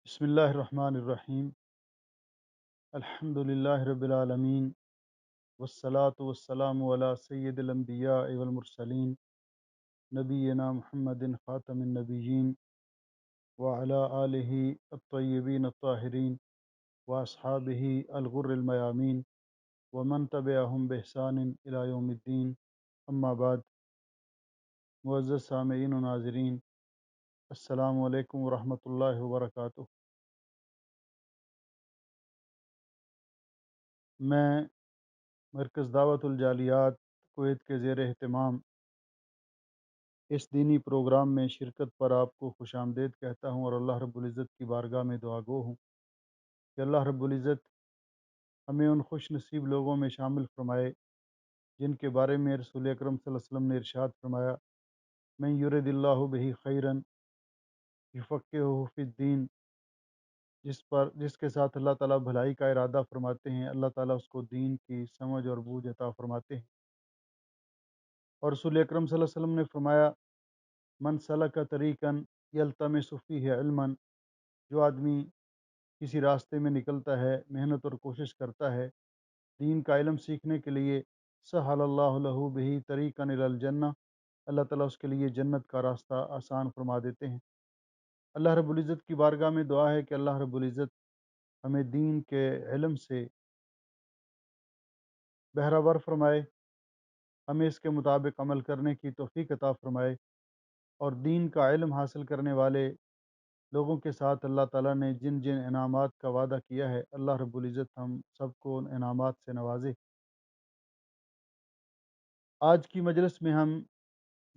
بسم اللہ الرحمن الرحیم الحمد للہ رب العالمین والصلاة والسلام علی سید الانبیاء والمرسلین نبینا محمد خاتم النبیین وعلی آلہ الطیبین الطاہرین واصحابہ الغر المیامین ومن تبعہم بإحسان الی یوم الدین اما بعد۔ معزز سامعین و ناظرین، السلام علیکم ورحمۃ اللہ وبرکاتہ۔ میں مرکز دعوت الجالیات کویت کے زیر اہتمام اس دینی پروگرام میں شرکت پر آپ کو خوش آمدید کہتا ہوں، اور اللہ رب العزت کی بارگاہ میں دعا گو ہوں کہ اللہ رب العزت ہمیں ان خوش نصیب لوگوں میں شامل فرمائے جن کے بارے میں رسول اکرم صلی اللہ علیہ وسلم نے ارشاد فرمایا، من یرد اللہ بہ خیرا یفقہہ فی الدین، جس کے ساتھ اللہ تعالیٰ بھلائی کا ارادہ فرماتے ہیں، اللہ تعالیٰ اس کو دین کی سمجھ اور بوجھ عطا فرماتے ہیں۔ اور رسول اکرم صلی اللہ علیہ وسلم نے فرمایا، من سلک طریقا یلتمس فیہ علما، جو آدمی کسی راستے میں نکلتا ہے، محنت اور کوشش کرتا ہے دین کا علم سیکھنے کے لیے، سہل اللہ لہ بہ طریقا الی الجنہ، اللہ تعالیٰ اس کے لیے جنت کا راستہ آسان فرما دیتے ہیں۔ اللہ رب العزت کی بارگاہ میں دعا ہے کہ اللہ رب العزت ہمیں دین کے علم سے بہرہ ور فرمائے، ہمیں اس کے مطابق عمل کرنے کی توفیق عطا فرمائے، اور دین کا علم حاصل کرنے والے لوگوں کے ساتھ اللہ تعالیٰ نے جن جن انعامات کا وعدہ کیا ہے، اللہ رب العزت ہم سب کو ان انعامات سے نوازے۔ آج کی مجلس میں ہم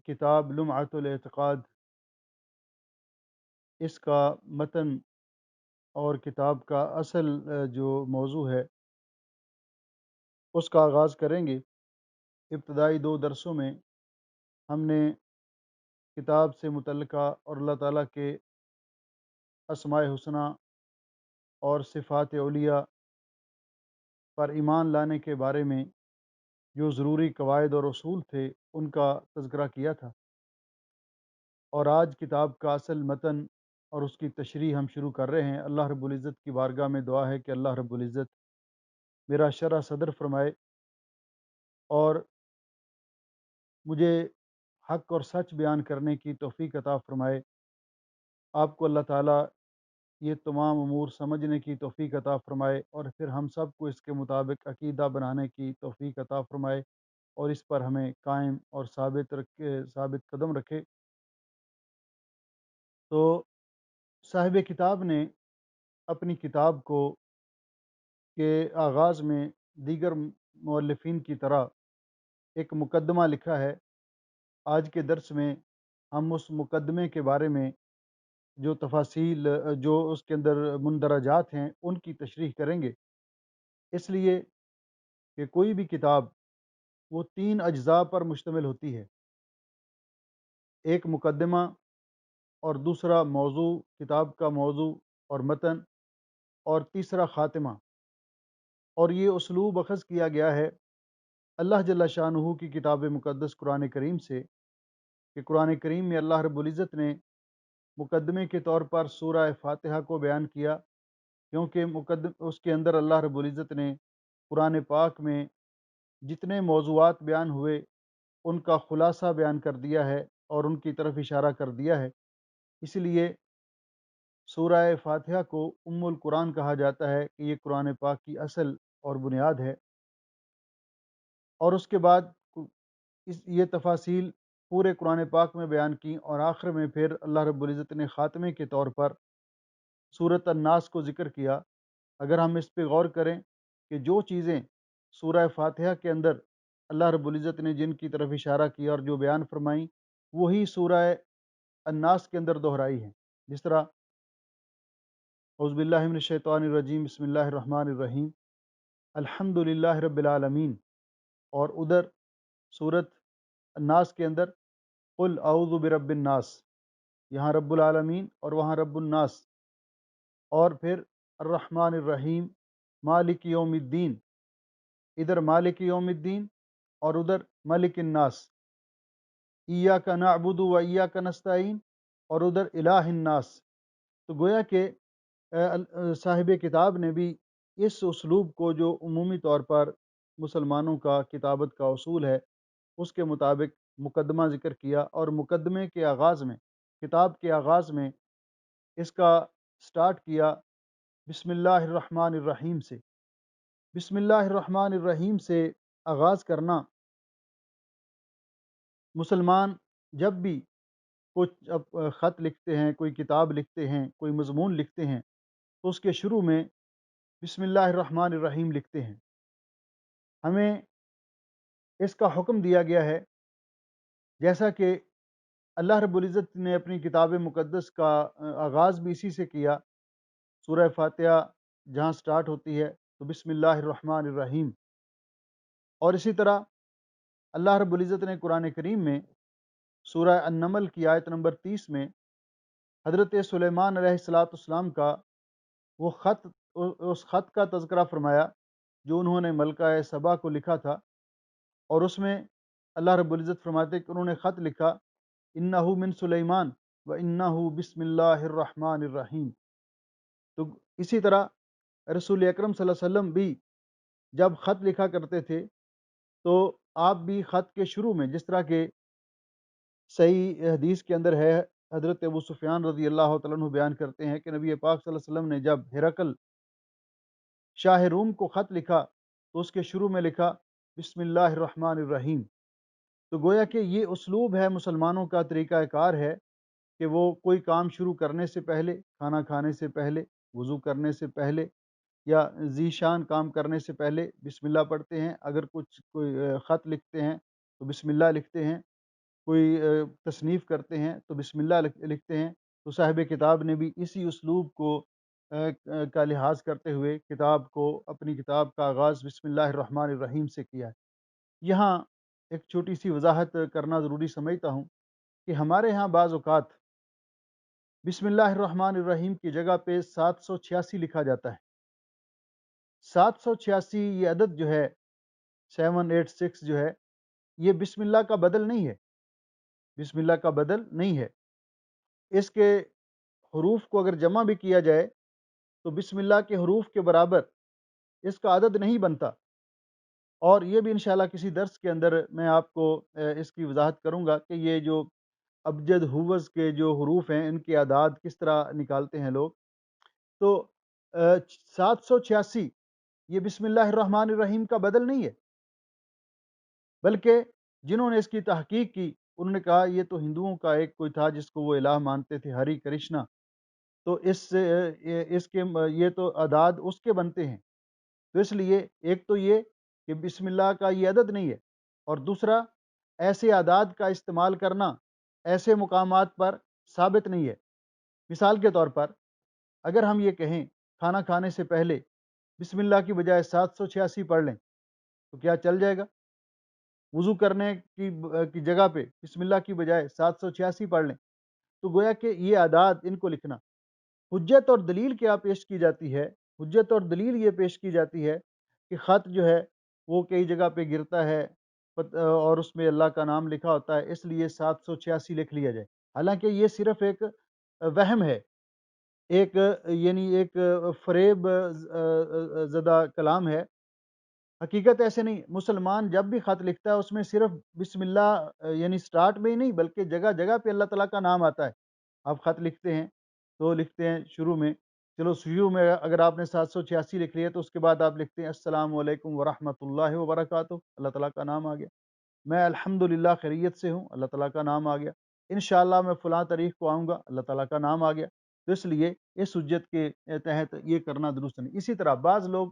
کتاب لمعۃ الاعتقاد، اس کا متن اور کتاب کا اصل جو موضوع ہے اس کا آغاز کریں گے۔ ابتدائی 2 درسوں میں ہم نے کتاب سے متعلقہ اور اللہ تعالیٰ کے اسماء حسنہ اور صفات علیہ پر ایمان لانے کے بارے میں جو ضروری قواعد اور اصول تھے ان کا تذکرہ کیا تھا، اور آج کتاب کا اصل متن اور اس کی تشریح ہم شروع کر رہے ہیں۔ اللہ رب العزت کی بارگاہ میں دعا ہے کہ اللہ رب العزت میرا شرح صدر فرمائے اور مجھے حق اور سچ بیان کرنے کی توفیق عطا فرمائے۔ آپ کو اللہ تعالیٰ یہ تمام امور سمجھنے کی توفیق عطا فرمائے، اور پھر ہم سب کو اس کے مطابق عقیدہ بنانے کی توفیق عطا فرمائے، اور اس پر ہمیں قائم اور ثابت قدم رکھے۔ تو صاحب کتاب نے اپنی کتاب کو کے آغاز میں دیگر مؤلفین کی طرح ایک مقدمہ لکھا ہے۔ آج کے درس میں ہم اس مقدمے کے بارے میں جو تفاصیل جو اس کے اندر مندرجات ہیں ان کی تشریح کریں گے، اس لیے کہ کوئی بھی کتاب وہ 3 اجزاء پر مشتمل ہوتی ہے، ایک مقدمہ، اور دوسرا موضوع، کتاب کا موضوع اور متن، اور تیسرا خاتمہ۔ اور یہ اسلوب اخذ کیا گیا ہے اللہ جل شانہ کی کتاب مقدس قرآن کریم سے، کہ قرآن کریم میں اللہ رب العزت نے مقدمے کے طور پر سورہ فاتحہ کو بیان کیا، کیونکہ اس کے اندر اللہ رب العزت نے قرآن پاک میں جتنے موضوعات بیان ہوئے ان کا خلاصہ بیان کر دیا ہے اور ان کی طرف اشارہ کر دیا ہے۔ اس لیے سورہ فاتحہ کو ام القرآن کہا جاتا ہے کہ یہ قرآن پاک کی اصل اور بنیاد ہے۔ اور اس کے بعد یہ تفاصیل پورے قرآن پاک میں بیان کی، اور آخر میں پھر اللہ رب العزت نے خاتمے کے طور پر سورۃ الناس کو ذکر کیا۔ اگر ہم اس پہ غور کریں کہ جو چیزیں سورہ فاتحہ کے اندر اللہ رب العزت نے جن کی طرف اشارہ کیا اور جو بیان فرمائیں، وہی سورہ الناس کے اندر دہرائی ہیں، جس طرح اعوذ باللہ من الشیطان الرجیم، بسم اللہ الرحمن الرحیم، الحمد للہ رب العالمین، اور ادھر سورۃ الناس کے اندر قل اعوذ برب الناس، یہاں رب العالمین اور وہاں رب الناس، اور پھر الرحمن الرحیم مالک یوم الدین، ادھر مالک یوم الدین اور ادھر ملک الناس، ایاک نعبد و ایاک نستعین اور ادھر الہ الناس۔ تو گویا کہ صاحب کتاب نے بھی اس اسلوب کو جو عمومی طور پر مسلمانوں کا کتابت کا اصول ہے اس کے مطابق مقدمہ ذکر کیا، اور مقدمے کے آغاز میں، کتاب کے آغاز میں اس کا سٹارٹ کیا بسم اللہ الرحمن الرحیم سے۔ بسم اللہ الرحمن الرحیم سے آغاز کرنا، مسلمان جب بھی کچھ خط لکھتے ہیں، کوئی کتاب لکھتے ہیں، کوئی مضمون لکھتے ہیں، تو اس کے شروع میں بسم اللہ الرحمن الرحیم لکھتے ہیں۔ ہمیں اس کا حکم دیا گیا ہے، جیسا کہ اللہ رب العزت نے اپنی کتاب مقدس کا آغاز بھی اسی سے کیا۔ سورہ فاتحہ جہاں سٹارٹ ہوتی ہے تو بسم اللہ الرحمن الرحیم، اور اسی طرح اللہ رب العزت نے قرآن کریم میں سورہ النمل کی آیت نمبر 30 میں حضرت سلیمان علیہ السلام کا وہ خط، اس خط کا تذکرہ فرمایا جو انہوں نے ملکہ سبا کو لکھا تھا، اور اس میں اللہ رب العزت فرماتے کہ انہوں نے خط لکھا انہ من سلیمان و انہ بسم اللہ الرحمن الرحیم۔ تو اسی طرح رسول اکرم صلی اللہ علیہ وسلم بھی جب خط لکھا کرتے تھے تو آپ بھی خط کے شروع میں، جس طرح کہ صحیح حدیث کے اندر ہے، حضرت ابو سفیان رضی اللہ تعالیٰ عنہ بیان کرتے ہیں کہ نبی پاک صلی اللہ علیہ وسلم نے جب ہرقل شاہ روم کو خط لکھا تو اس کے شروع میں لکھا بسم اللہ الرحمن الرحیم۔ تو گویا کہ یہ اسلوب ہے، مسلمانوں کا طریقہ کار ہے کہ وہ کوئی کام شروع کرنے سے پہلے، کھانا کھانے سے پہلے، وضو کرنے سے پہلے، یا ذیشان کام کرنے سے پہلے بسم اللہ پڑھتے ہیں۔ اگر کوئی خط لکھتے ہیں تو بسم اللہ لکھتے ہیں، کوئی تصنیف کرتے ہیں تو بسم اللہ لکھتے ہیں۔ تو صاحب کتاب نے بھی اسی اسلوب کو کا لحاظ کرتے ہوئے اپنی کتاب کا آغاز بسم اللہ الرحمن الرحیم سے کیا ہے۔ یہاں ایک چھوٹی سی وضاحت کرنا ضروری سمجھتا ہوں کہ ہمارے ہاں بعض اوقات بسم اللہ الرحمن الرحیم کی جگہ پہ 786 لکھا جاتا ہے۔ 786 یہ عدد جو ہے، 786 جو ہے، یہ بسم اللہ کا بدل نہیں ہے، بسم اللہ کا بدل نہیں ہے۔ اس کے حروف کو اگر جمع بھی کیا جائے تو بسم اللہ کے حروف کے برابر اس کا عدد نہیں بنتا، اور یہ بھی انشاءاللہ کسی درس کے اندر میں آپ کو اس کی وضاحت کروں گا کہ یہ جو ابجد ہووز کے جو حروف ہیں ان کے اعداد کس طرح نکالتے ہیں لوگ۔ تو 786 یہ بسم اللہ الرحمن الرحیم کا بدل نہیں ہے، بلکہ جنہوں نے اس کی تحقیق کی انہوں نے کہا یہ تو ہندوؤں کا ایک کوئی تھا جس کو وہ الہ مانتے تھے، ہری کرشنا، تو اس کے یہ تو اعداد اس کے بنتے ہیں۔ تو اس لیے ایک تو یہ کہ بسم اللہ کا یہ عدد نہیں ہے، اور دوسرا ایسے اعداد کا استعمال کرنا ایسے مقامات پر ثابت نہیں ہے۔ مثال کے طور پر اگر ہم یہ کہیں کھانا کھانے سے پہلے بسم اللہ کی بجائے 786 پڑھ لیں تو کیا چل جائے گا؟ وضو کرنے کی جگہ پہ بسم اللہ کی بجائے 786 پڑھ لیں تو گویا کہ یہ اعداد ان کو لکھنا، حجت اور دلیل کیا پیش کی جاتی ہے؟ حجت اور دلیل یہ پیش کی جاتی ہے کہ خط جو ہے وہ کئی جگہ پہ گرتا ہے اور اس میں اللہ کا نام لکھا ہوتا ہے، اس لیے 786 لکھ لیا جائے، حالانکہ یہ صرف ایک وہم ہے، ایک یعنی ایک فریب زدہ کلام ہے۔ حقیقت ایسے نہیں، مسلمان جب بھی خط لکھتا ہے اس میں صرف بسم اللہ یعنی سٹارٹ میں ہی نہیں بلکہ جگہ جگہ پہ اللہ تعالیٰ کا نام آتا ہے۔ آپ خط لکھتے ہیں تو لکھتے ہیں شروع میں، چلو شروع میں اگر آپ نے 786 لکھ لیا تو اس کے بعد آپ لکھتے ہیں السلام علیکم ورحمۃ اللہ وبرکاتہ، اللہ تعالیٰ کا نام آ گیا۔ میں الحمدللہ خیریت سے ہوں، اللہ تعالیٰ کا نام آ گیا۔ انشاءاللہ میں فلاں تاریخ کو آؤں گا، اللہ تعالیٰ کا نام آ گیا۔ تو اس لیے اس حجت کے تحت یہ کرنا درست نہیں۔ اسی طرح بعض لوگ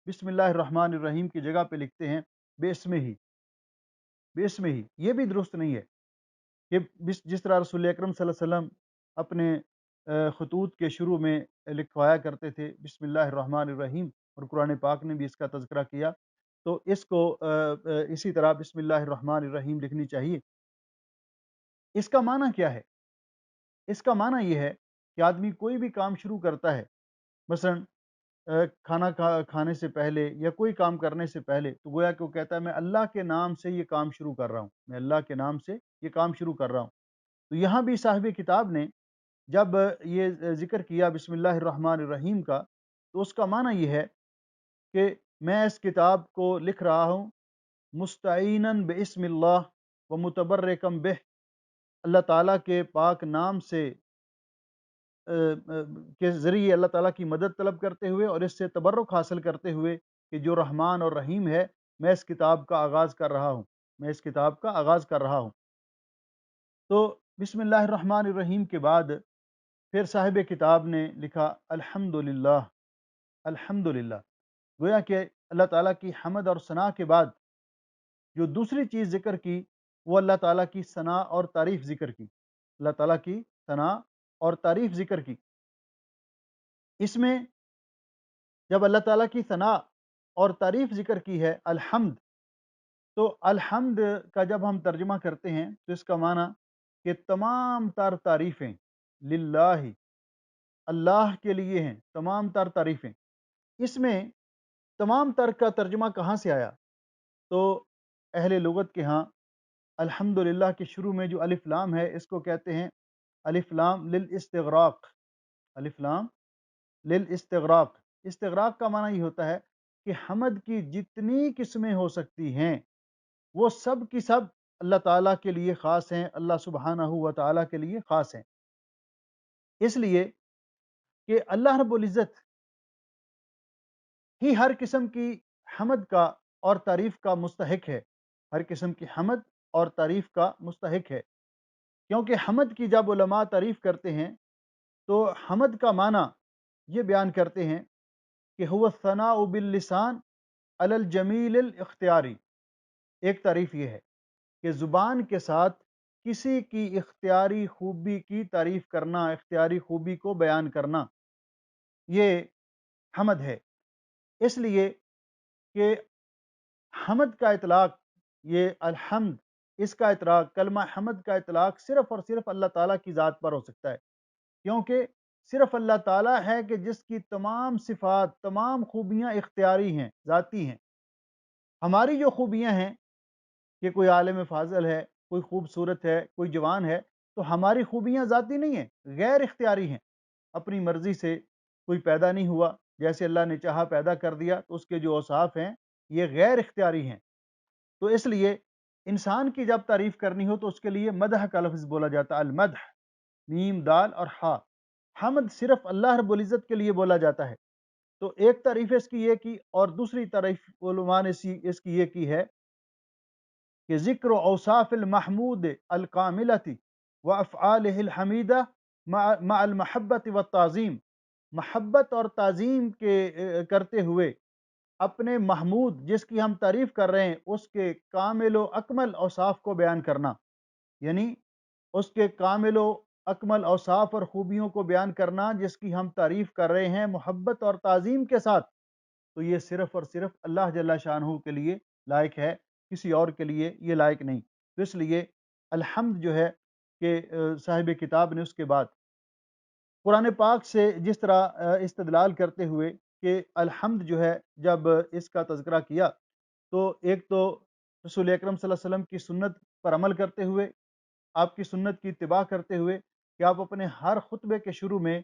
بسم اللہ الرحمن الرحیم کی جگہ پہ لکھتے ہیں بے اسمہ ہی، بے اسمہ ہی، یہ بھی درست نہیں ہے کہ جس طرح رسول اکرم صلی اللہ علیہ وسلم اپنے خطوط کے شروع میں لکھوایا کرتے تھے بسم اللہ الرحمن الرحیم، اور قرآن پاک نے بھی اس کا تذکرہ کیا، تو اس کو اسی طرح بسم اللہ الرحمن الرحیم لکھنی چاہیے۔ اس کا معنی کیا ہے؟ اس کا معنی یہ ہے کہ آدمی کوئی بھی کام شروع کرتا ہے، مثلا کھانا کھانے سے پہلے یا کوئی کام کرنے سے پہلے، تو گویا کہ وہ کہتا ہے میں اللہ کے نام سے یہ کام شروع کر رہا ہوں، میں اللہ کے نام سے یہ کام شروع کر رہا ہوں۔ تو یہاں بھی صاحب کتاب نے جب یہ ذکر کیا بسم اللہ الرحمن الرحیم کا، تو اس کا معنی یہ ہے کہ میں اس کتاب کو لکھ رہا ہوں مستعیناً باسم اللہ و متبرکم بہ، اللہ تعالیٰ کے پاک نام سے کے ذریعے اللہ تعالیٰ کی مدد طلب کرتے ہوئے اور اس سے تبرک حاصل کرتے ہوئے کہ جو رحمان اور رحیم ہے، میں اس کتاب کا آغاز کر رہا ہوں، میں اس کتاب کا آغاز کر رہا ہوں۔ تو بسم اللہ الرحمن الرحیم کے بعد پھر صاحب کتاب نے لکھا الحمدللہ، الحمدللہ، گویا کہ اللہ تعالیٰ کی حمد اور ثنا کے بعد جو دوسری چیز ذکر کی وہ اللہ تعالیٰ کی ثنا اور تعریف ذکر کی، اللہ تعالیٰ کی ثنا اور تعریف ذکر کی۔ اس میں جب اللہ تعالیٰ کی ثنا اور تعریف ذکر کی ہے الحمد، تو الحمد کا جب ہم ترجمہ کرتے ہیں تو اس کا معنی کہ تمام تر تعریفیں للہ، اللہ کے لیے ہیں، تمام تر تعریفیں۔ اس میں تمام تر کا ترجمہ کہاں سے آیا؟ تو اہل لغت کے ہاں الحمدللہ کے شروع میں جو الف لام ہے اس کو کہتے ہیں الف لام للاستغراق، الف لام للاستغراق۔ استغراق کا معنی یہ ہوتا ہے کہ حمد کی جتنی قسمیں ہو سکتی ہیں وہ سب کی سب اللہ تعالیٰ کے لیے خاص ہیں، اللہ سبحانہ و تعالیٰ کے لیے خاص ہیں، اس لیے کہ اللہ رب العزت ہی ہر قسم کی حمد کا اور تعریف کا مستحق ہے، ہر قسم کی حمد اور تعریف کا مستحق ہے۔ کیونکہ حمد کی جب علماء تعریف کرتے ہیں تو حمد کا معنی یہ بیان کرتے ہیں کہ هو الثناء باللسان علی الجمیل الاختیاری۔ ایک تعریف یہ ہے کہ زبان کے ساتھ کسی کی اختیاری خوبی کی تعریف کرنا، اختیاری خوبی کو بیان کرنا، یہ حمد ہے۔ اس لیے کہ حمد کا اطلاق، یہ الحمد، اس کا اطلاق، کلمہ حمد کا اطلاق صرف اور صرف اللہ تعالیٰ کی ذات پر ہو سکتا ہے، کیونکہ صرف اللہ تعالیٰ ہے کہ جس کی تمام صفات، تمام خوبیاں اختیاری ہیں، ذاتی ہیں۔ ہماری جو خوبیاں ہیں کہ کوئی عالم فاضل ہے، کوئی خوبصورت ہے، کوئی جوان ہے، تو ہماری خوبیاں ذاتی نہیں ہیں، غیر اختیاری ہیں، اپنی مرضی سے کوئی پیدا نہیں ہوا، جیسے اللہ نے چاہا پیدا کر دیا، تو اس کے جو اوصاف ہیں یہ غیر اختیاری ہیں۔ تو اس لیے انسان کی جب تعریف کرنی ہو تو اس کے لیے مدح کا لفظ بولا جاتا ہے، المدح، میم دال اور ہا۔ حمد صرف اللہ رب العزت کے لیے بولا جاتا ہے۔ تو ایک تعریف اس کی یہ کی، اور دوسری تعریف علماء نے اس کی یہ کی ہے کہ ذکر اوصاف المحمود الکاملۃ و افعالہ الحمیدہ مع المحبت والتعظیم، محبت اور تعظیم کے کرتے ہوئے اپنے محمود جس کی ہم تعریف کر رہے ہیں اس کے کامل و اکمل اوصاف کو بیان کرنا، یعنی اس کے کامل و اکمل اوصاف اور خوبیوں کو بیان کرنا جس کی ہم تعریف کر رہے ہیں محبت اور تعظیم کے ساتھ، تو یہ صرف اور صرف اللہ جل شانہ کے لیے لائق ہے، کسی اور کے لیے یہ لائق نہیں۔ تو اس لیے الحمد جو ہے کہ صاحب کتاب نے اس کے بعد قرآن پاک سے جس طرح استدلال کرتے ہوئے کہ الحمد جو ہے جب اس کا تذکرہ کیا تو ایک تو رسول اکرم صلی اللہ علیہ وسلم کی سنت پر عمل کرتے ہوئے، آپ کی سنت کی اتباع کرتے ہوئے کہ آپ اپنے ہر خطبے کے شروع میں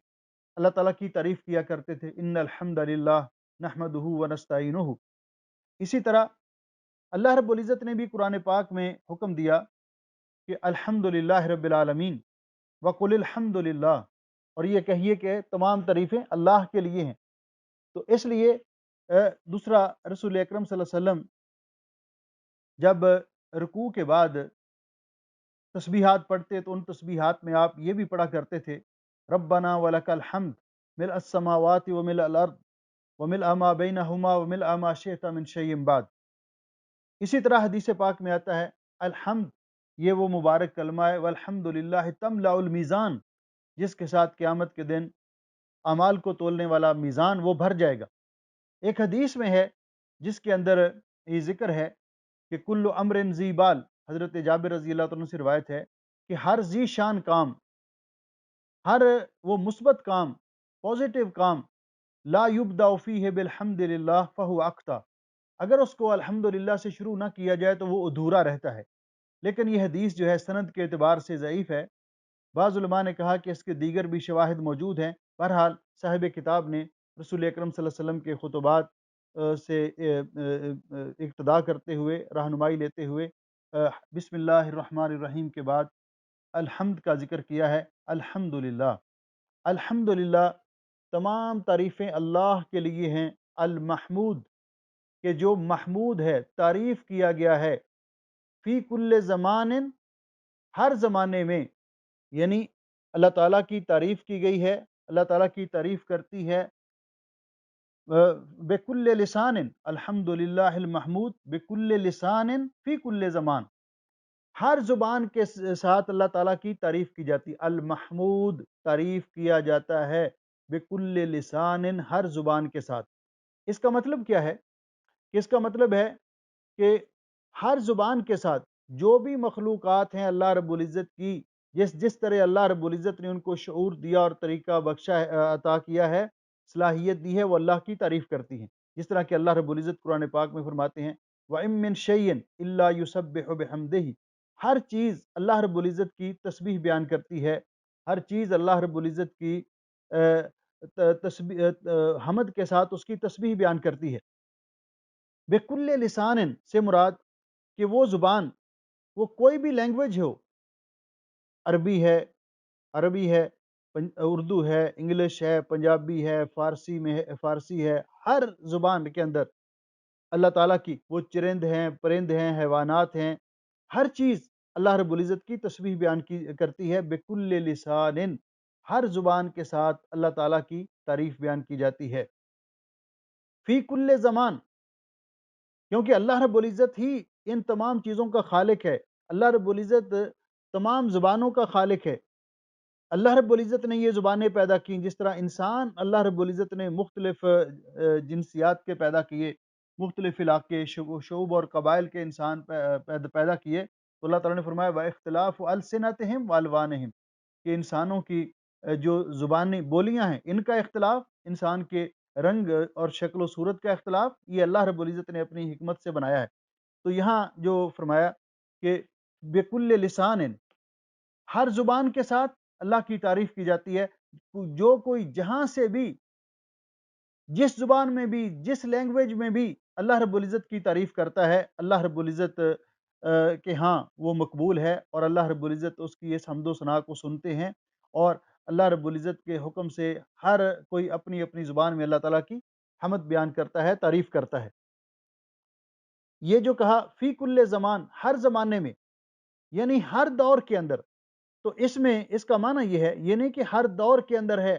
اللہ تعالیٰ کی تعریف کیا کرتے تھے، ان الحمد للہ نحمدہ ونستعینہ۔ اسی طرح اللہ رب العزت نے بھی قرآن پاک میں حکم دیا کہ الحمد للہ رب العالمین وقل الحمد للہ، اور یہ کہیے کہ تمام تعریفیں اللہ کے لیے ہیں۔ تو اس لیے دوسرا رسول اکرم صلی اللہ علیہ وسلم جب رکوع کے بعد تسبیحات پڑھتے تو ان تسبیحات میں آپ یہ بھی پڑھا کرتے تھے ربنا ولک الحمد ملء السماوات وملء الارض وملء ما بینہما وملء ما شئت من شیء بعد۔ اسی طرح حدیث پاک میں آتا ہے الحمد، یہ وہ مبارک کلمہ ہے، والحمد للہ تملأ المیزان، جس کے ساتھ قیامت کے دن اعمال کو تولنے والا میزان وہ بھر جائے گا۔ ایک حدیث میں ہے جس کے اندر یہ ذکر ہے کہ کل امر ذی بال، حضرت جابر رضی اللہ عنہ سے روایت ہے کہ ہر ذی شان کام، ہر وہ مثبت کام، پازیٹیو کام، لا یبدأ فیہ بالحمد للہ فہو اقطع، اگر اس کو الحمدللہ سے شروع نہ کیا جائے تو وہ ادھورا رہتا ہے۔ لیکن یہ حدیث جو ہے سند کے اعتبار سے ضعیف ہے، بعض علماء نے کہا کہ اس کے دیگر بھی شواہد موجود ہیں۔ بہرحال صاحب کتاب نے رسول اکرم صلی اللہ علیہ وسلم کے خطبات سے اقتداء کرتے ہوئے، رہنمائی لیتے ہوئے بسم اللہ الرحمن الرحیم کے بعد الحمد کا ذکر کیا ہے۔ الحمدللہ، الحمدللہ، تمام تعریفیں اللہ کے لیے ہیں۔ المحمود، کہ جو محمود ہے، تعریف کیا گیا ہے، فی کل زمان، ہر زمانے میں، یعنی اللہ تعالیٰ کی تعریف کی گئی ہے، اللہ تعالیٰ کی تعریف کرتی ہے بکل لسان، الحمدللہ المحمود بکل لسان فی کل زمان، ہر زبان کے ساتھ اللہ تعالیٰ کی تعریف کی جاتی ہے۔ المحمود، تعریف کیا جاتا ہے، بکل لسان، ہر زبان کے ساتھ۔ اس کا مطلب کیا ہے؟ کہ اس کا مطلب ہے کہ ہر زبان کے ساتھ جو بھی مخلوقات ہیں اللہ رب العزت کی، جس طرح اللہ رب العزت نے ان کو شعور دیا اور طریقہ بخشا ہے، عطا کیا ہے، صلاحیت دی ہے، وہ اللہ کی تعریف کرتی ہیں۔ جس طرح کہ اللہ رب العزت قرآن پاک میں فرماتے ہیں وَإِن مِّن شَيْءٍ إِلَّا يُسَبِّحُ بِحَمْدِهِ، ہر چیز اللہ رب العزت کی تسبیح بیان کرتی ہے، ہر چیز اللہ رب العزت کی حمد کے ساتھ اس کی تسبیح بیان کرتی ہے۔ بکل لسان سے مراد کہ وہ زبان، وہ کوئی بھی لینگویج ہو، عربی ہے، اردو ہے، انگلش ہے، پنجابی ہے، فارسی ہے، ہر زبان کے اندر اللہ تعالیٰ کی، وہ چرند ہیں، پرند ہیں، حیوانات ہیں، ہر چیز اللہ رب العزت کی تسبیح بیان کرتی ہے۔ بکل لسان، ہر زبان کے ساتھ اللہ تعالیٰ کی تعریف بیان کی جاتی ہے۔ فی کل زمان، کیونکہ اللہ رب العزت ہی ان تمام چیزوں کا خالق ہے، اللہ رب العزت تمام زبانوں کا خالق ہے۔ اللہ رب العزت نے یہ زبانیں پیدا کی، جس طرح انسان اللہ رب العزت نے مختلف جنسیات کے پیدا کیے، مختلف علاقے، شعوب اور قبائل کے انسان پیدا کیے، تو اللہ تعالیٰ نے فرمایا وَاخْتِلَافُ أَلْسِنَتِهِمْ وَأَلْوَانِهِمْ، کہ انسانوں کی جو زبانی بولیاں ہیں، ان کا اختلاف، انسان کے رنگ اور شکل و صورت کا اختلاف، یہ اللہ رب العزت نے اپنی حکمت سے بنایا ہے۔ تو یہاں جو فرمایا کہ بکل لسان، ہر زبان کے ساتھ اللہ کی تعریف کی جاتی ہے، جو کوئی جہاں سے بھی، جس زبان میں بھی، جس لینگویج میں بھی اللہ رب العزت کی تعریف کرتا ہے، اللہ رب العزت کہ ہاں وہ مقبول ہے، اور اللہ رب العزت اس کی اس حمد و ثنا کو سنتے ہیں، اور اللہ رب العزت کے حکم سے ہر کوئی اپنی اپنی زبان میں اللہ تعالیٰ کی حمد بیان کرتا ہے، تعریف کرتا ہے۔ یہ جو کہا فی کل زمان، ہر زمانے میں، یعنی ہر دور کے اندر، تو اس میں اس کا معنی یہ ہے، یہ نہیں کہ ہر دور کے اندر ہے،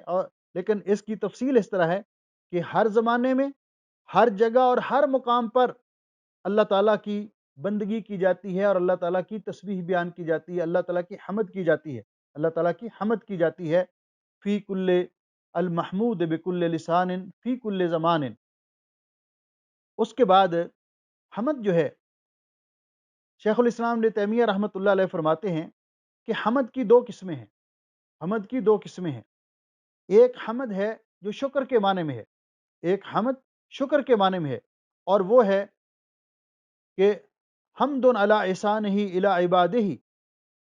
لیکن اس کی تفصیل اس طرح ہے کہ ہر زمانے میں، ہر جگہ اور ہر مقام پر اللہ تعالیٰ کی بندگی کی جاتی ہے، اور اللہ تعالیٰ کی تسبیح بیان کی جاتی ہے، اللہ تعالیٰ کی حمد کی جاتی ہے، اللہ تعالیٰ کی حمد کی جاتی ہے۔ فی کل المحمود بکل لسان فی کل زمان۔ اس کے بعد حمد جو ہے، شیخ الاسلام ابن تیمیہ رحمۃ اللہ علیہ فرماتے ہیں کہ حمد کی دو قسمیں ہیں، حمد کی دو قسمیں ہیں۔ ایک حمد ہے جو شکر کے معنی میں ہے، ایک حمد شکر کے معنی میں ہے، اور وہ ہے کہ حمد علی احسانہ الی عبادہ،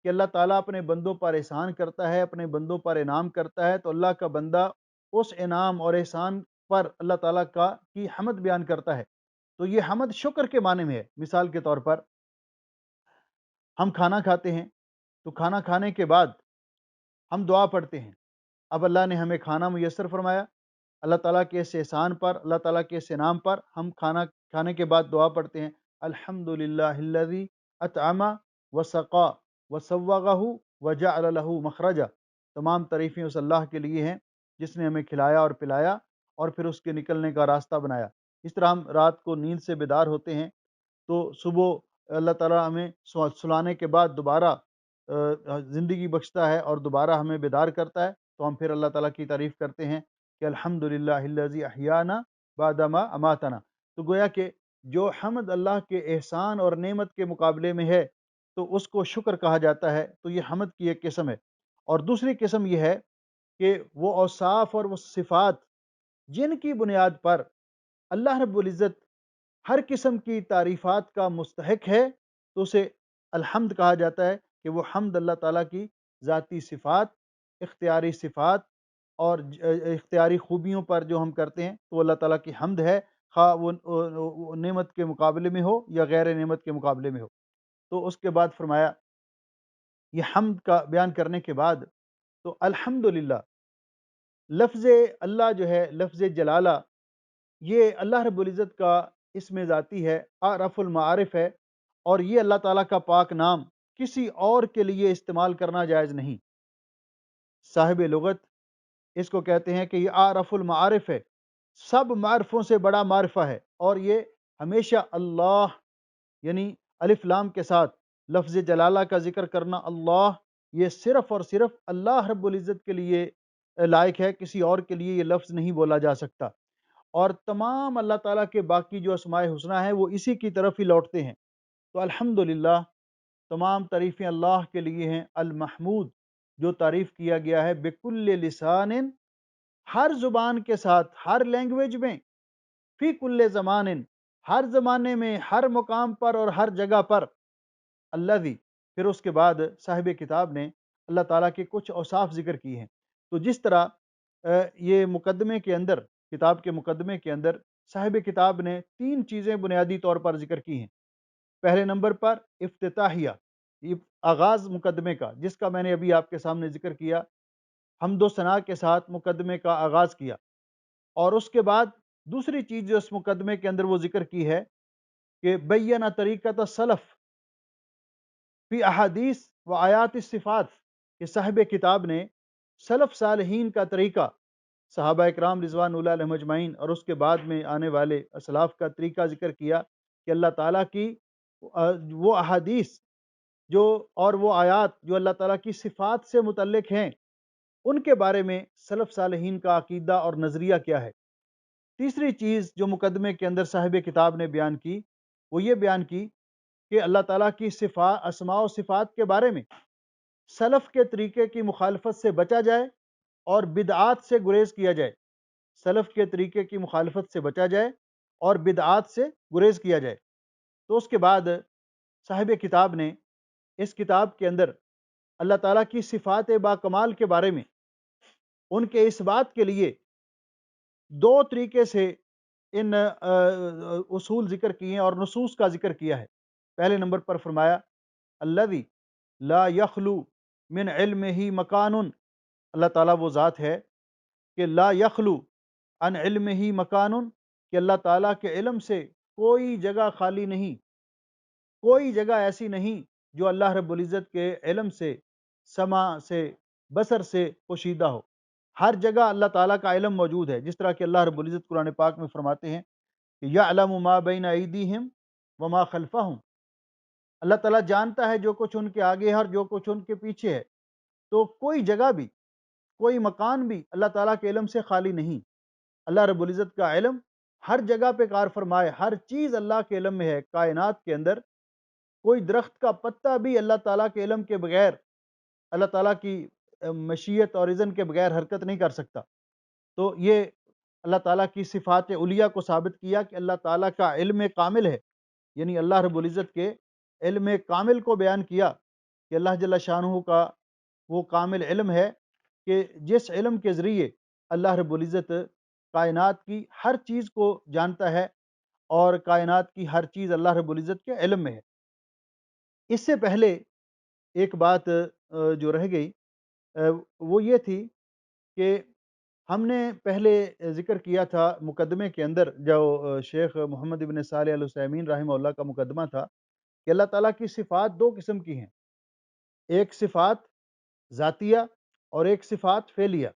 کہ اللہ تعالیٰ اپنے بندوں پر احسان کرتا ہے، اپنے بندوں پر انعام کرتا ہے، تو اللہ کا بندہ اس انعام اور احسان پر اللہ تعالیٰ کی حمد بیان کرتا ہے۔ تو یہ حمد شکر کے معنی میں ہے۔ مثال کے طور پر ہم کھانا کھاتے ہیں، تو کھانا کھانے کے بعد ہم دعا پڑھتے ہیں۔ اب اللہ نے ہمیں کھانا میسر فرمایا، اللہ تعالیٰ کے اس احسان پر، اللہ تعالیٰ کے اس انعام پر ہم کھانا کھانے کے بعد دعا پڑھتے ہیں الحمدللہ الذی اطعم وسقا وسوغہ وجعل لہ مخرجا، تمام تعریفیں اس اللہ کے لیے ہیں جس نے ہمیں کھلایا اور پلایا، اور پھر اس کے نکلنے کا راستہ بنایا۔ اس طرح ہم رات کو نیند سے بیدار ہوتے ہیں، تو صبح اللہ تعالیٰ ہمیں سلانے کے بعد دوبارہ زندگی بخشتا ہے اور دوبارہ ہمیں بیدار کرتا ہے، تو ہم پھر اللہ تعالیٰ کی تعریف کرتے ہیں کہ الحمدللہ الذی احیانا بعد ما اماتنا۔ تو گویا کہ جو حمد اللہ کے احسان اور نعمت کے مقابلے میں ہے، تو اس کو شکر کہا جاتا ہے، تو یہ حمد کی ایک قسم ہے۔ اور دوسری قسم یہ ہے کہ وہ اوصاف اور وہ صفات جن کی بنیاد پر اللہ رب العزت ہر قسم کی تعریفات کا مستحق ہے، تو اسے الحمد کہا جاتا ہے، کہ وہ حمد اللہ تعالیٰ کی ذاتی صفات، اختیاری صفات اور اختیاری خوبیوں پر جو ہم کرتے ہیں تو اللہ تعالیٰ کی حمد ہے، خواہ وہ نعمت کے مقابلے میں ہو یا غیر نعمت کے مقابلے میں ہو۔ تو اس کے بعد فرمایا، یہ حمد کا بیان کرنے کے بعد تو الحمدللہ، لفظ اللہ جو ہے، لفظ جلالہ، یہ اللہ رب العزت کا اسم ذاتی ہے، اعرف المعارف ہے، اور یہ اللہ تعالیٰ کا پاک نام کسی اور کے لیے استعمال کرنا جائز نہیں۔ صاحب لغت اس کو کہتے ہیں کہ یہ اعرف المعارف ہے، سب معرفوں سے بڑا معرفہ ہے، اور یہ ہمیشہ اللہ یعنی الف لام کے ساتھ لفظ جلالہ کا ذکر کرنا، اللہ، یہ صرف اور صرف اللہ رب العزت کے لیے لائق ہے، کسی اور کے لیے یہ لفظ نہیں بولا جا سکتا۔ اور تمام اللہ تعالیٰ کے باقی جو اسماء حسنہ ہیں وہ اسی کی طرف ہی لوٹتے ہیں۔ تو الحمدللہ، تمام تعریفیں اللہ کے لیے ہیں، المحمود، جو تعریف کیا گیا ہے، بکل لسان، ہر زبان کے ساتھ، ہر لینگویج میں، فی کل زمان، ہر زمانے میں، ہر مقام پر اور ہر جگہ پر، الذی، پھر اس کے بعد صاحب کتاب نے اللہ تعالیٰ کے کچھ اوصاف ذکر کی ہیں۔ تو جس طرح یہ مقدمے کے اندر، کتاب کے مقدمے کے اندر صاحب کتاب نے 3 چیزیں بنیادی طور پر ذکر کی ہیں۔ پہلے نمبر پر افتتاحیہ، یہ آغاز مقدمے کا، جس کا میں نے ابھی آپ کے سامنے ذکر کیا، حمد و ثناء کے ساتھ مقدمے کا آغاز کیا۔ اور اس کے بعد دوسری چیز جو اس مقدمے کے اندر وہ ذکر کی ہے کہ بیّن طریقۃ السلف فی احادیث و آیات الصفات، کہ صاحب کتاب نے سلف صالحین کا طریقہ، صحابہ اکرام رضوان اللہ علیہم اجمعین اور اس کے بعد میں آنے والے اسلاف کا طریقہ ذکر کیا کہ اللہ تعالیٰ کی وہ احادیث جو اور وہ آیات جو اللہ تعالیٰ کی صفات سے متعلق ہیں، ان کے بارے میں سلف صالحین کا عقیدہ اور نظریہ کیا ہے۔ تیسری چیز جو مقدمے کے اندر صاحب کتاب نے بیان کی، وہ یہ بیان کی کہ اللہ تعالیٰ کی اسماء و صفات کے بارے میں سلف کے طریقے کی مخالفت سے بچا جائے اور بدعات سے گریز کیا جائے۔ سلف کے طریقے کی مخالفت سے بچا جائے اور بدعات سے گریز کیا جائے۔ تو اس کے بعد صاحب کتاب نے اس کتاب کے اندر اللہ تعالیٰ کی صفات با کمال کے بارے میں ان کے اس بات کے لیے 2 طریقے سے ان اصول ذکر کیے ہیں اور نصوص کا ذکر کیا ہے۔ پہلے نمبر پر فرمایا، الذی لا یخلو من علمہ مکان، اللہ تعالیٰ وہ ذات ہے کہ لا یخلو عن علمہ مکان، کہ اللہ تعالیٰ کے علم سے کوئی جگہ خالی نہیں، کوئی جگہ ایسی نہیں جو اللہ رب العزت کے علم سے، سمع سے، بصر سے پوشیدہ ہو۔ ہر جگہ اللہ تعالیٰ کا علم موجود ہے، جس طرح کہ اللہ رب العزت قرآن پاک میں فرماتے ہیں کہ یعلم ما بین ایدیہم وما خلفہم، اللہ تعالیٰ جانتا ہے جو کچھ ان کے آگے ہے اور جو کچھ ان کے پیچھے ہے۔ تو کوئی جگہ بھی، کوئی مکان بھی اللہ تعالیٰ کے علم سے خالی نہیں۔ اللہ رب العزت کا علم ہر جگہ پہ کار فرمائے، ہر چیز اللہ کے علم میں ہے۔ کائنات کے اندر کوئی درخت کا پتا بھی اللہ تعالیٰ کے علم کے بغیر، اللہ تعالیٰ کی مشیت اور اذن کے بغیر حرکت نہیں کر سکتا۔ تو یہ اللہ تعالیٰ کی صفات علیہ کو ثابت کیا کہ اللہ تعالیٰ کا علم کامل ہے، یعنی اللہ رب العزت کے علم کامل کو بیان کیا کہ اللہ جل شانہ کا وہ کامل علم ہے کہ جس علم کے ذریعے اللہ رب العزت کائنات کی ہر چیز کو جانتا ہے، اور کائنات کی ہر چیز اللہ رب العزت کے علم میں ہے۔ اس سے پہلے ایک بات جو رہ گئی وہ یہ تھی کہ ہم نے پہلے ذکر کیا تھا مقدمے کے اندر، جو شیخ محمد ابن صالح العثیمین رحمہ اللہ کا مقدمہ تھا، کہ اللہ تعالیٰ کی صفات 2 قسم کی ہیں، ایک صفات ذاتیہ اور ایک صفات فعلیہ۔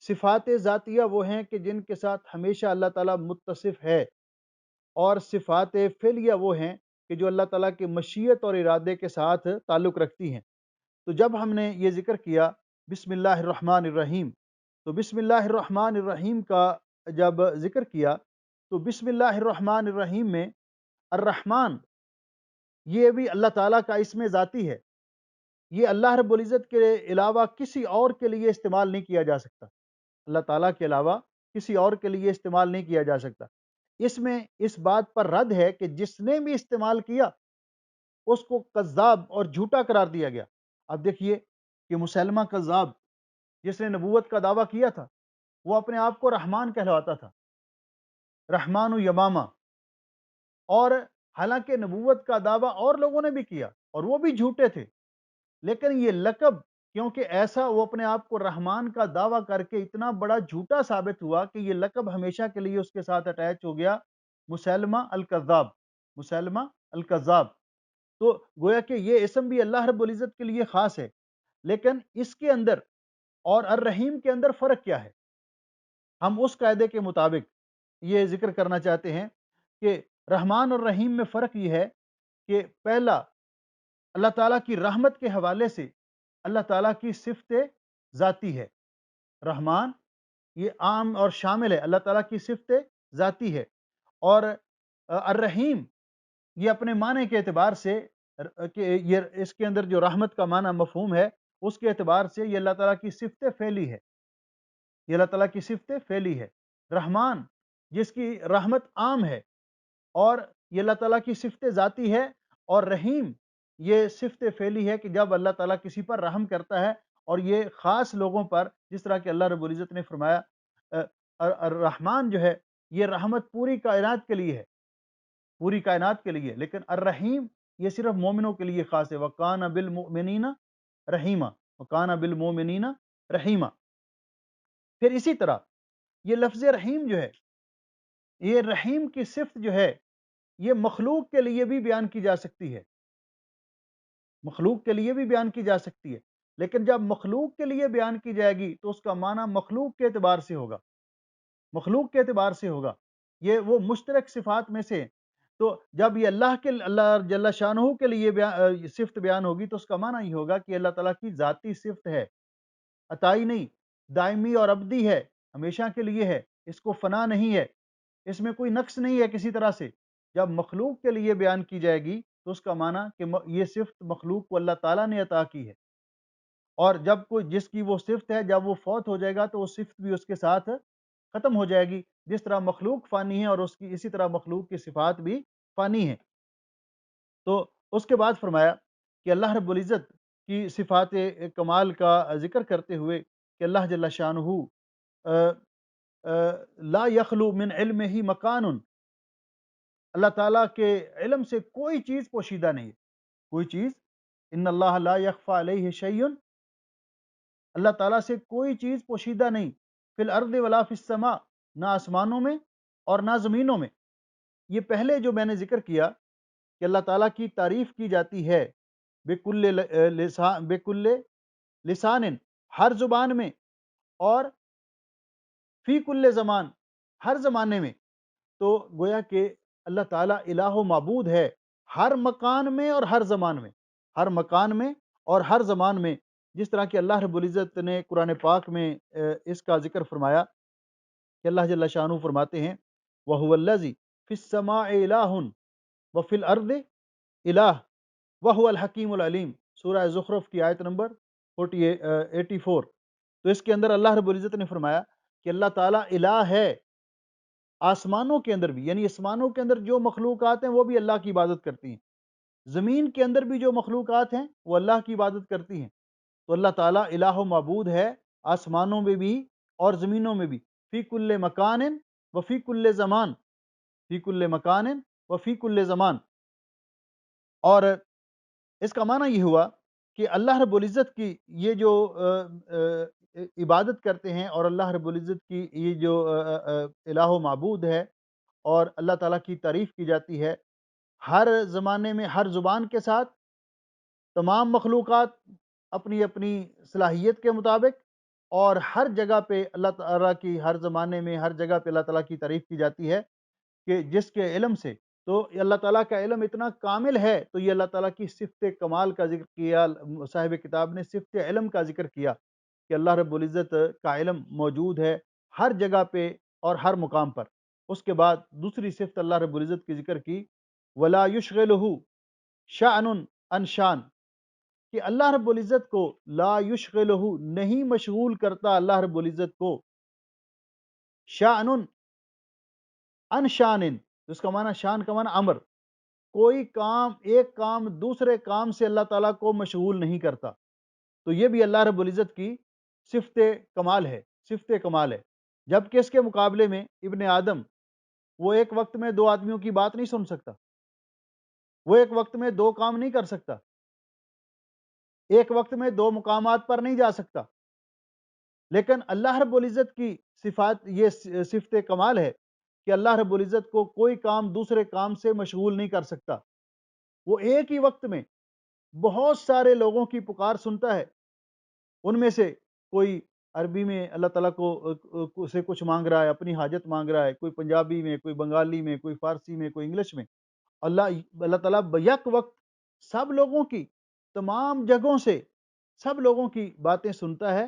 صفات ذاتیہ وہ ہیں کہ جن کے ساتھ ہمیشہ اللہ تعالیٰ متصف ہے، اور صفات فعلیہ وہ ہیں کہ جو اللہ تعالیٰ کی مشیت اور ارادے کے ساتھ تعلق رکھتی ہیں۔ تو جب ہم نے یہ ذکر کیا بسم اللہ الرحمن الرحیم، تو بسم اللہ الرحمن الرحیم کا جب ذکر کیا تو بسم اللہ الرحمن الرحیم میں الرحمن یہ بھی اللہ تعالیٰ کا اسم ذاتی ہے، یہ اللہ رب العزت کے علاوہ کسی اور کے لیے استعمال نہیں کیا جا سکتا، اللہ تعالیٰ کے علاوہ کسی اور کے لیے استعمال نہیں کیا جا سکتا۔ اس میں اس بات پر رد ہے کہ جس نے بھی استعمال کیا اس کو کذاب اور جھوٹا قرار دیا گیا۔ اب دیکھیے کہ مسلمہ کذاب جس نے نبوت کا دعویٰ کیا تھا وہ اپنے آپ کو رحمان کہلواتا تھا، رحمان و یمامہ، اور حالانکہ نبوت کا دعویٰ اور لوگوں نے بھی کیا اور وہ بھی جھوٹے تھے، لیکن یہ لقب کیونکہ ایسا وہ اپنے آپ کو رحمان کا دعویٰ کر کے اتنا بڑا جھوٹا ثابت ہوا کہ یہ لقب ہمیشہ کے لیے اس کے ساتھ اٹیچ ہو گیا، مسلمہ الکذاب، مسلمہ الکذاب۔ تو گویا کہ یہ اسم بھی اللہ رب العزت کے لیے خاص ہے، لیکن اس کے اندر اور الرحیم کے اندر فرق کیا ہے؟ ہم اس قاعدے کے مطابق یہ ذکر کرنا چاہتے ہیں کہ رحمان اور رحیم میں فرق یہ ہے کہ پہلا، اللہ تعالیٰ کی رحمت کے حوالے سے اللہ تعالیٰ کی صفت ذاتی ہے، رحمان یہ عام اور شامل ہے، اللہ تعالیٰ کی صفت ذاتی ہے، اور الرحیم یہ اپنے معنی کے اعتبار سے کہ یہ اس کے اندر جو رحمت کا معنی مفہوم ہے اس کے اعتبار سے یہ اللہ تعالیٰ کی صفت فعلی ہے، یہ اللہ تعالیٰ کی صفت فعلی ہے۔ رحمان جس کی رحمت عام ہے اور یہ اللہ تعالیٰ کی صفت ذاتی ہے، اور رحیم یہ صفت فعلی ہے کہ جب اللہ تعالیٰ کسی پر رحم کرتا ہے، اور یہ خاص لوگوں پر، جس طرح کہ اللہ رب العزت نے فرمایا الرحمن جو ہے یہ رحمت پوری کائنات کے لیے ہے، پوری کائنات کے لیے، لیکن الرحیم یہ صرف مومنوں کے لیے خاص ہے، وَقَانَ بِالْمُؤْمِنِينَ رَحِيمًا، وَقَانَ بِالْمُؤْمِنِينَ رَحِيمًا۔ پھر اسی طرح یہ لفظ رحیم جو ہے، یہ رحیم کی صفت جو ہے یہ مخلوق کے لیے بھی بیان کی جا سکتی ہے، مخلوق کے لیے بھی بیان کی جا سکتی ہے، لیکن جب مخلوق کے لیے بیان کی جائے گی تو اس کا معنی مخلوق کے اعتبار سے ہوگا، مخلوق کے اعتبار سے ہوگا، یہ وہ مشترک صفات میں سے۔ تو جب یہ اللہ جل شانہ کے لیے صفت بیان ہوگی تو اس کا معنی یہ ہوگا کہ اللہ تعالیٰ کی ذاتی صفت ہے، عطائی نہیں، دائمی اور ابدی ہے، ہمیشہ کے لیے ہے، اس کو فنا نہیں ہے، اس میں کوئی نقص نہیں ہے کسی طرح سے۔ جب مخلوق کے لیے بیان کی جائے گی تو اس کا معنی کہ یہ صفت مخلوق کو اللہ تعالیٰ نے عطا کی ہے، اور جب کوئی جس کی وہ صفت ہے جب وہ فوت ہو جائے گا تو وہ صفت بھی اس کے ساتھ ختم ہو جائے گی، جس طرح مخلوق فانی ہے اور اس کی اسی طرح مخلوق کی صفات بھی فانی ہیں۔ تو اس کے بعد فرمایا کہ اللہ رب العزت کی صفات کمال کا ذکر کرتے ہوئے کہ اللہ جل شانہ لا یخلو من علم ہی مکان، اللہ تعالیٰ کے علم سے کوئی چیز پوشیدہ نہیں ہے، کوئی چیز، ان اللہ لا یخفی علیہ شیء، اللہ تعالیٰ سے کوئی چیز پوشیدہ نہیں، فی الارض ولا فی السماء، نہ آسمانوں میں اور نہ زمینوں میں۔ یہ پہلے جو میں نے ذکر کیا کہ اللہ تعالیٰ کی تعریف کی جاتی ہے بکل لسان، ہر زبان میں، اور فی کل زمان، ہر زمانے میں، تو گویا کہ اللہ تعالیٰ الہ و معبود ہے ہر مکان میں اور ہر زمان میں، ہر مکان میں اور ہر زمان میں، جس طرح کہ اللہ رب العزت نے قرآن پاک میں اس کا ذکر فرمایا کہ اللہ جل شانہ فرماتے ہیں وَهُوَ الَّذِي فِي السَّمَاءِ إِلَٰهٌ وَفِي الْأَرْضِ إِلَٰهٌ وَهُوَ الْحَكِيمُ الْعَلِيمُ، سورہ زخرف کی آیت نمبر 84۔ تو اس کے اندر اللہ رب العزت نے فرمایا کہ اللہ تعالیٰ الہ ہے آسمانوں کے اندر بھی، یعنی آسمانوں کے اندر جو مخلوقات ہیں وہ بھی اللہ کی عبادت کرتی ہیں، زمین کے اندر بھی جو مخلوقات ہیں وہ اللہ کی عبادت کرتی ہیں۔ تو اللہ تعالیٰ الہ و معبود ہے آسمانوں میں بھی اور زمینوں میں بھی، فی کل مکان و فی کل زمان، فی کل مکان و فی کل زمان۔ اور اس کا معنی یہ ہوا کہ اللہ رب العزت کی یہ جو عبادت کرتے ہیں، اور اللہ رب العزت کی یہ جو الہ و معبود ہے اور اللہ تعالیٰ کی تعریف کی جاتی ہے ہر زمانے میں، ہر زبان کے ساتھ، تمام مخلوقات اپنی اپنی صلاحیت کے مطابق، اور ہر جگہ پہ اللہ تعالیٰ کی، ہر زمانے میں ہر جگہ پہ اللہ تعالیٰ کی تعریف کی جاتی ہے کہ جس کے علم سے، تو اللہ تعالیٰ کا علم اتنا کامل ہے، تو یہ اللہ تعالیٰ کی صفت کمال کا ذکر کیا، صاحب کتاب نے صفت علم کا ذکر کیا کہ اللہ رب العزت کا علم موجود ہے ہر جگہ پہ اور ہر مقام پر۔ اس کے بعد دوسری صفت اللہ رب العزت کی ذکر کی ولا یشغلہ شأن عن شان، کہ اللہ رب العزت کو لا یشغلہ نہیں مشغول کرتا اللہ رب العزت کو شأن عن شان، اس کا معنی شان کا معنی امر، کوئی کام، ایک کام دوسرے کام سے اللہ تعالیٰ کو مشغول نہیں کرتا، تو یہ بھی اللہ رب العزت کی صفت کمال ہے، صفت کمال ہے۔ جبکہ اس کے مقابلے میں ابن آدم، وہ ایک وقت میں دو آدمیوں کی بات نہیں سن سکتا، وہ ایک وقت میں دو کام نہیں کر سکتا، ایک وقت میں دو مقامات پر نہیں جا سکتا۔ لیکن اللہ رب العزت کی صفات، یہ صفت کمال ہے کہ اللہ رب العزت کو کوئی کام دوسرے کام سے مشغول نہیں کر سکتا۔ وہ ایک ہی وقت میں بہت سارے لوگوں کی پکار سنتا ہے، ان میں سے کوئی عربی میں اللہ تعالیٰ کو سے کچھ مانگ رہا ہے، اپنی حاجت مانگ رہا ہے، کوئی پنجابی میں، کوئی بنگالی میں، کوئی فارسی میں، کوئی انگلش میں۔ اللہ تعالیٰ بیک وقت سب لوگوں کی، تمام جگہوں سے سب لوگوں کی باتیں سنتا ہے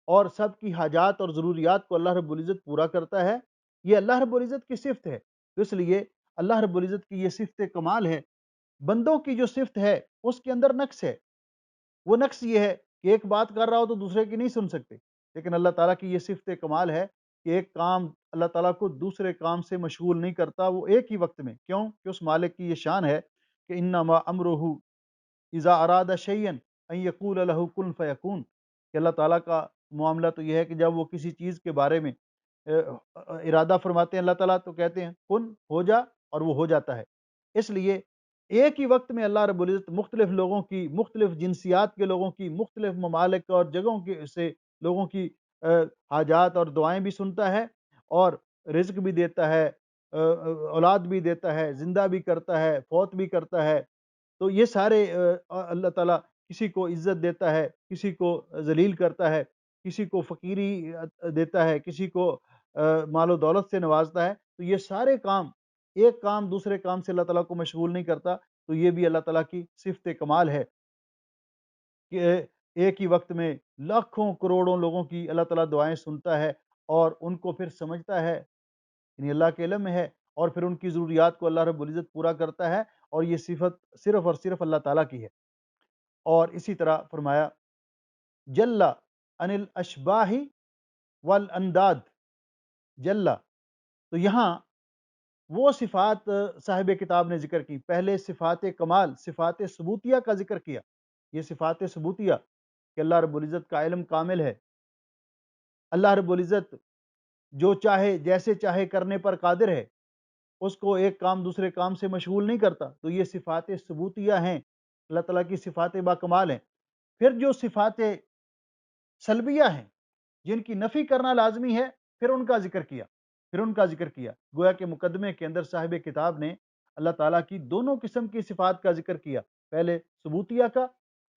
اور سب کی حاجات اور ضروریات کو اللہ رب العزت پورا کرتا ہے۔ یہ اللہ رب العزت کی صفت ہے، اس لیے اللہ رب العزت کی یہ صفت کمال ہے۔ بندوں کی جو صفت ہے اس کے اندر نقص ہے، وہ نقص یہ ہے کہ ایک بات کر رہا ہو تو دوسرے کی نہیں سن سکتے، لیکن اللہ تعالیٰ کی یہ صفت کمال ہے کہ ایک کام اللہ تعالیٰ کو دوسرے کام سے مشغول نہیں کرتا، وہ ایک ہی وقت میں۔ کیوں کہ اس مالک کی یہ شان ہے کہ انما امرہ اذا اراد شیئا ان یقول له کن فیکون، کہ اللہ تعالیٰ کا معاملہ تو یہ ہے کہ جب وہ کسی چیز کے بارے میں ارادہ فرماتے ہیں اللہ تعالیٰ تو کہتے ہیں کن، ہو جا، اور وہ ہو جاتا ہے۔ اس لیے ایک ہی وقت میں اللہ رب العزت مختلف لوگوں کی، مختلف جنسیات کے لوگوں کی، مختلف ممالک اور جگہوں کے سے لوگوں کی حاجات اور دعائیں بھی سنتا ہے، اور رزق بھی دیتا ہے، اولاد بھی دیتا ہے، زندہ بھی کرتا ہے، فوت بھی کرتا ہے۔ تو یہ سارے اللہ تعالیٰ کسی کو عزت دیتا ہے، کسی کو ذلیل کرتا ہے، کسی کو فقیری دیتا ہے، کسی کو مال و دولت سے نوازتا ہے۔ تو یہ سارے کام، ایک کام دوسرے کام سے اللہ تعالیٰ کو مشغول نہیں کرتا۔ تو یہ بھی اللہ تعالیٰ کی صفت کمال ہے کہ ایک ہی وقت میں لاکھوں کروڑوں لوگوں کی اللہ تعالیٰ دعائیں سنتا ہے اور ان کو پھر سمجھتا ہے، یعنی اللہ کے علم میں ہے، اور پھر ان کی ضروریات کو اللہ رب العزت پورا کرتا ہے، اور یہ صفت صرف اور صرف اللہ تعالیٰ کی ہے۔ اور اسی طرح فرمایا جل عن الاشباہ والانداد، جل، تو یہاں وہ صفات صاحب کتاب نے ذکر کی۔ پہلے صفات کمال، صفات ثبوتیہ کا ذکر کیا، یہ صفات ثبوتیہ کہ اللہ رب العزت کا علم کامل ہے، اللہ رب العزت جو چاہے جیسے چاہے کرنے پر قادر ہے، اس کو ایک کام دوسرے کام سے مشغول نہیں کرتا۔ تو یہ صفات ثبوتیہ ہیں، اللہ تعالیٰ کی صفات با کمال ہیں۔ پھر جو صفات سلبیہ ہیں جن کی نفی کرنا لازمی ہے، پھر ان کا ذکر کیا، گویا کہ مقدمے کے اندر صاحب کتاب نے اللہ تعالیٰ کی دونوں قسم کی صفات کا ذکر کیا، پہلے ثبوتیہ کا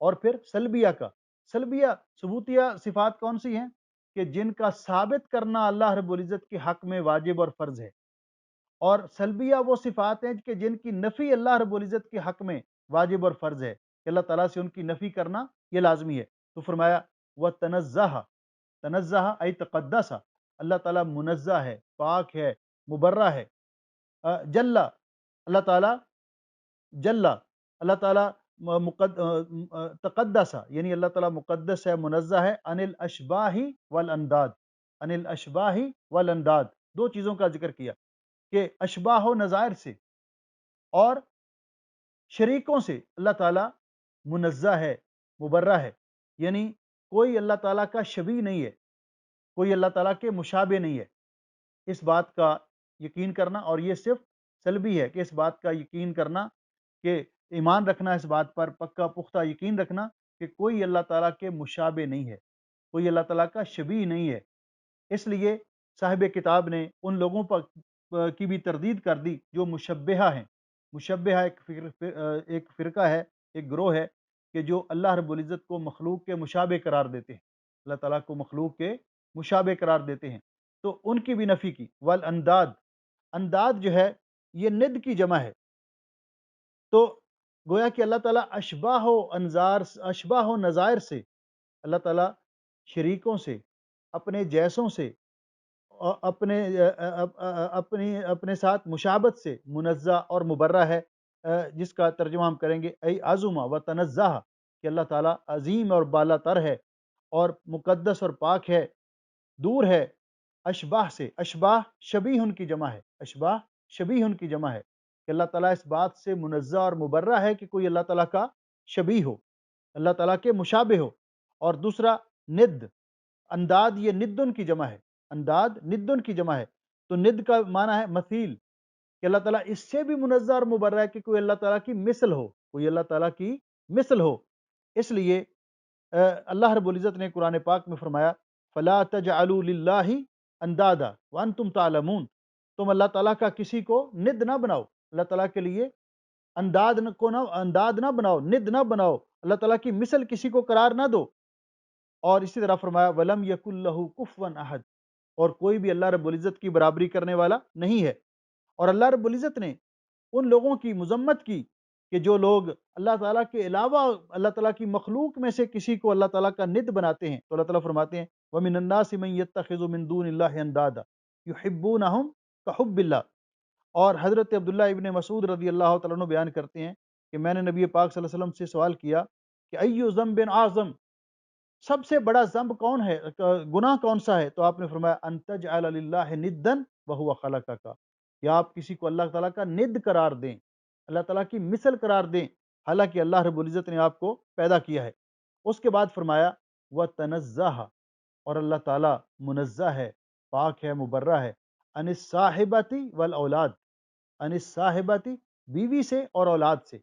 اور پھر سلبیہ کا۔ سلبیہ ثبوتیہ صفات کون سی ہیں کہ جن کا ثابت کرنا اللہ رب العزت کے حق میں واجب اور فرض ہے، اور سلبیہ وہ صفات ہیں کہ جن کی نفی اللہ رب العزت کے حق میں واجب اور فرض ہے، کہ اللہ تعالیٰ سے ان کی نفی کرنا یہ لازمی ہے۔ تو فرمایا وَتَنَزَّهَ، تنزہ ای تقدس، اللہ تعالیٰ منزہ ہے، پاک ہے، مبرہ ہے۔ جل، اللہ تعالیٰ جل، اللہ تعالیٰ تقدس، یعنی اللہ تعالیٰ مقدس ہے، منزہ ہے، عن الاشباہ والانداد، عن الاشباہ والانداد، دو چیزوں کا ذکر کیا کہ اشباہ و نظائر سے اور شریکوں سے اللہ تعالیٰ منزہ ہے، مبرہ ہے، یعنی کوئی اللہ تعالیٰ کا شبیہ نہیں ہے، کوئی اللہ تعالیٰ کے مشابہ نہیں ہے۔ اس بات کا یقین کرنا، اور یہ صرف سلبی ہے کہ اس بات کا یقین کرنا، کہ ایمان رکھنا اس بات پر، پکا پختہ یقین رکھنا کہ کوئی اللہ تعالیٰ کے مشابہ نہیں ہے، کوئی اللہ تعالیٰ کا شبیہ نہیں ہے۔ اس لیے صاحب کتاب نے ان لوگوں پر کی بھی تردید کر دی جو مشبہہ ہیں۔ مشبہہ ایک فرقہ ہے، ایک گروہ ہے کہ جو اللہ رب العزت کو مخلوق کے مشابہ قرار دیتے ہیں، اللہ تعالیٰ کو مخلوق کے مشابہ قرار دیتے ہیں، تو ان کی بھی نفی کی۔ والانداد، انداد جو ہے یہ ند کی جمع ہے، تو گویا کہ اللہ تعالیٰ اشباہ و نظائر سے، اللہ تعالیٰ شریکوں سے، اپنے جیسوں سے، اپنے ساتھ مشابہت سے منزہ اور مبرہ ہے، جس کا ترجمہ ہم کریں گے ای عظم و تنزہ، کہ اللہ تعالیٰ عظیم اور بالا تر ہے اور مقدس اور پاک ہے، دور ہے اشباہ سے۔ اشباہ شبیہ کی جمع ہے، اشباہ شبیہ کی جمع ہے کہ اللہ تعالیٰ اس بات سے منزہ اور مبرہ ہے کہ کوئی اللہ تعالیٰ کا شبیہ ہو، اللہ تعالیٰ کے مشابہ ہو۔ اور دوسرا ند، انداد یہ ندن کی جمع ہے، انداد ندن کی جمع ہے، تو ند کا معنی ہے مثیل، کہ اللہ تعالیٰ اس سے بھی منزہ اور مبرہ ہے کہ کوئی اللہ تعالیٰ کی مثل ہو، کوئی اللہ تعالیٰ کی مثل ہو۔ اس لیے اللہ رب العزت نے قرآن پاک میں فرمایا فَلَا تَجْعَلُوا لِلَّهِ اندادا وَأَنْتُمْ تَعْلَمُونَ، تم اللہ تعالیٰ کا کسی کو ند نہ بناؤ، اللہ تعالیٰ کے لیے انداد نہ بناؤ، ند نہ بناؤ، اللہ تعالیٰ کی مثل کسی کو قرار نہ دو۔ اور اسی طرح فرمایا وَلَمْ يَكُنْ لَهُ كُفُوًا أَحَدٌ، اور کوئی بھی اللہ رب العزت کی برابری کرنے والا نہیں ہے۔ اور اللہ رب العزت نے ان لوگوں کی مذمت کی کہ جو لوگ اللہ تعالیٰ کے علاوہ اللہ تعالیٰ کی مخلوق میں سے کسی کو اللہ تعالیٰ کا ند بناتے ہیں، تو اللہ تعالیٰ فرماتے ہیں وَمِنَ النَّاسِ مَن يَتَّخِذُ مِن دُونِ اللَّهِ أَندَادًا يُحِبُّونَهُمْ كَحُبِّ اللَّهِ۔ اور حضرت عبداللہ ابن مسعود رضی اللہ تعالیٰ عنہ بیان کرتے ہیں کہ میں نے نبی پاک صلی اللہ علیہ وسلم سے سوال کیا کہ ایو ذنب اعظم، سب سے بڑا ذنب کون ہے، گناہ کون سا ہے؟ تو آپ نے فرمایا ان تجعل للہ ندا وہو خلقک، یا آپ کسی کو اللہ تعالیٰ کا ند قرار دیں، اللہ تعالیٰ کی مثل قرار دیں، حالانکہ اللہ رب العزت نے آپ کو پیدا کیا ہے۔ اس کے بعد فرمایا وَتَنَزَّہَ، اور اللہ تعالیٰ منزہ ہے، پاک ہے، مبرہ ہے، عن الصاحبۃ والاولاد، عن الصاحبۃ بیوی سے اور اولاد سے،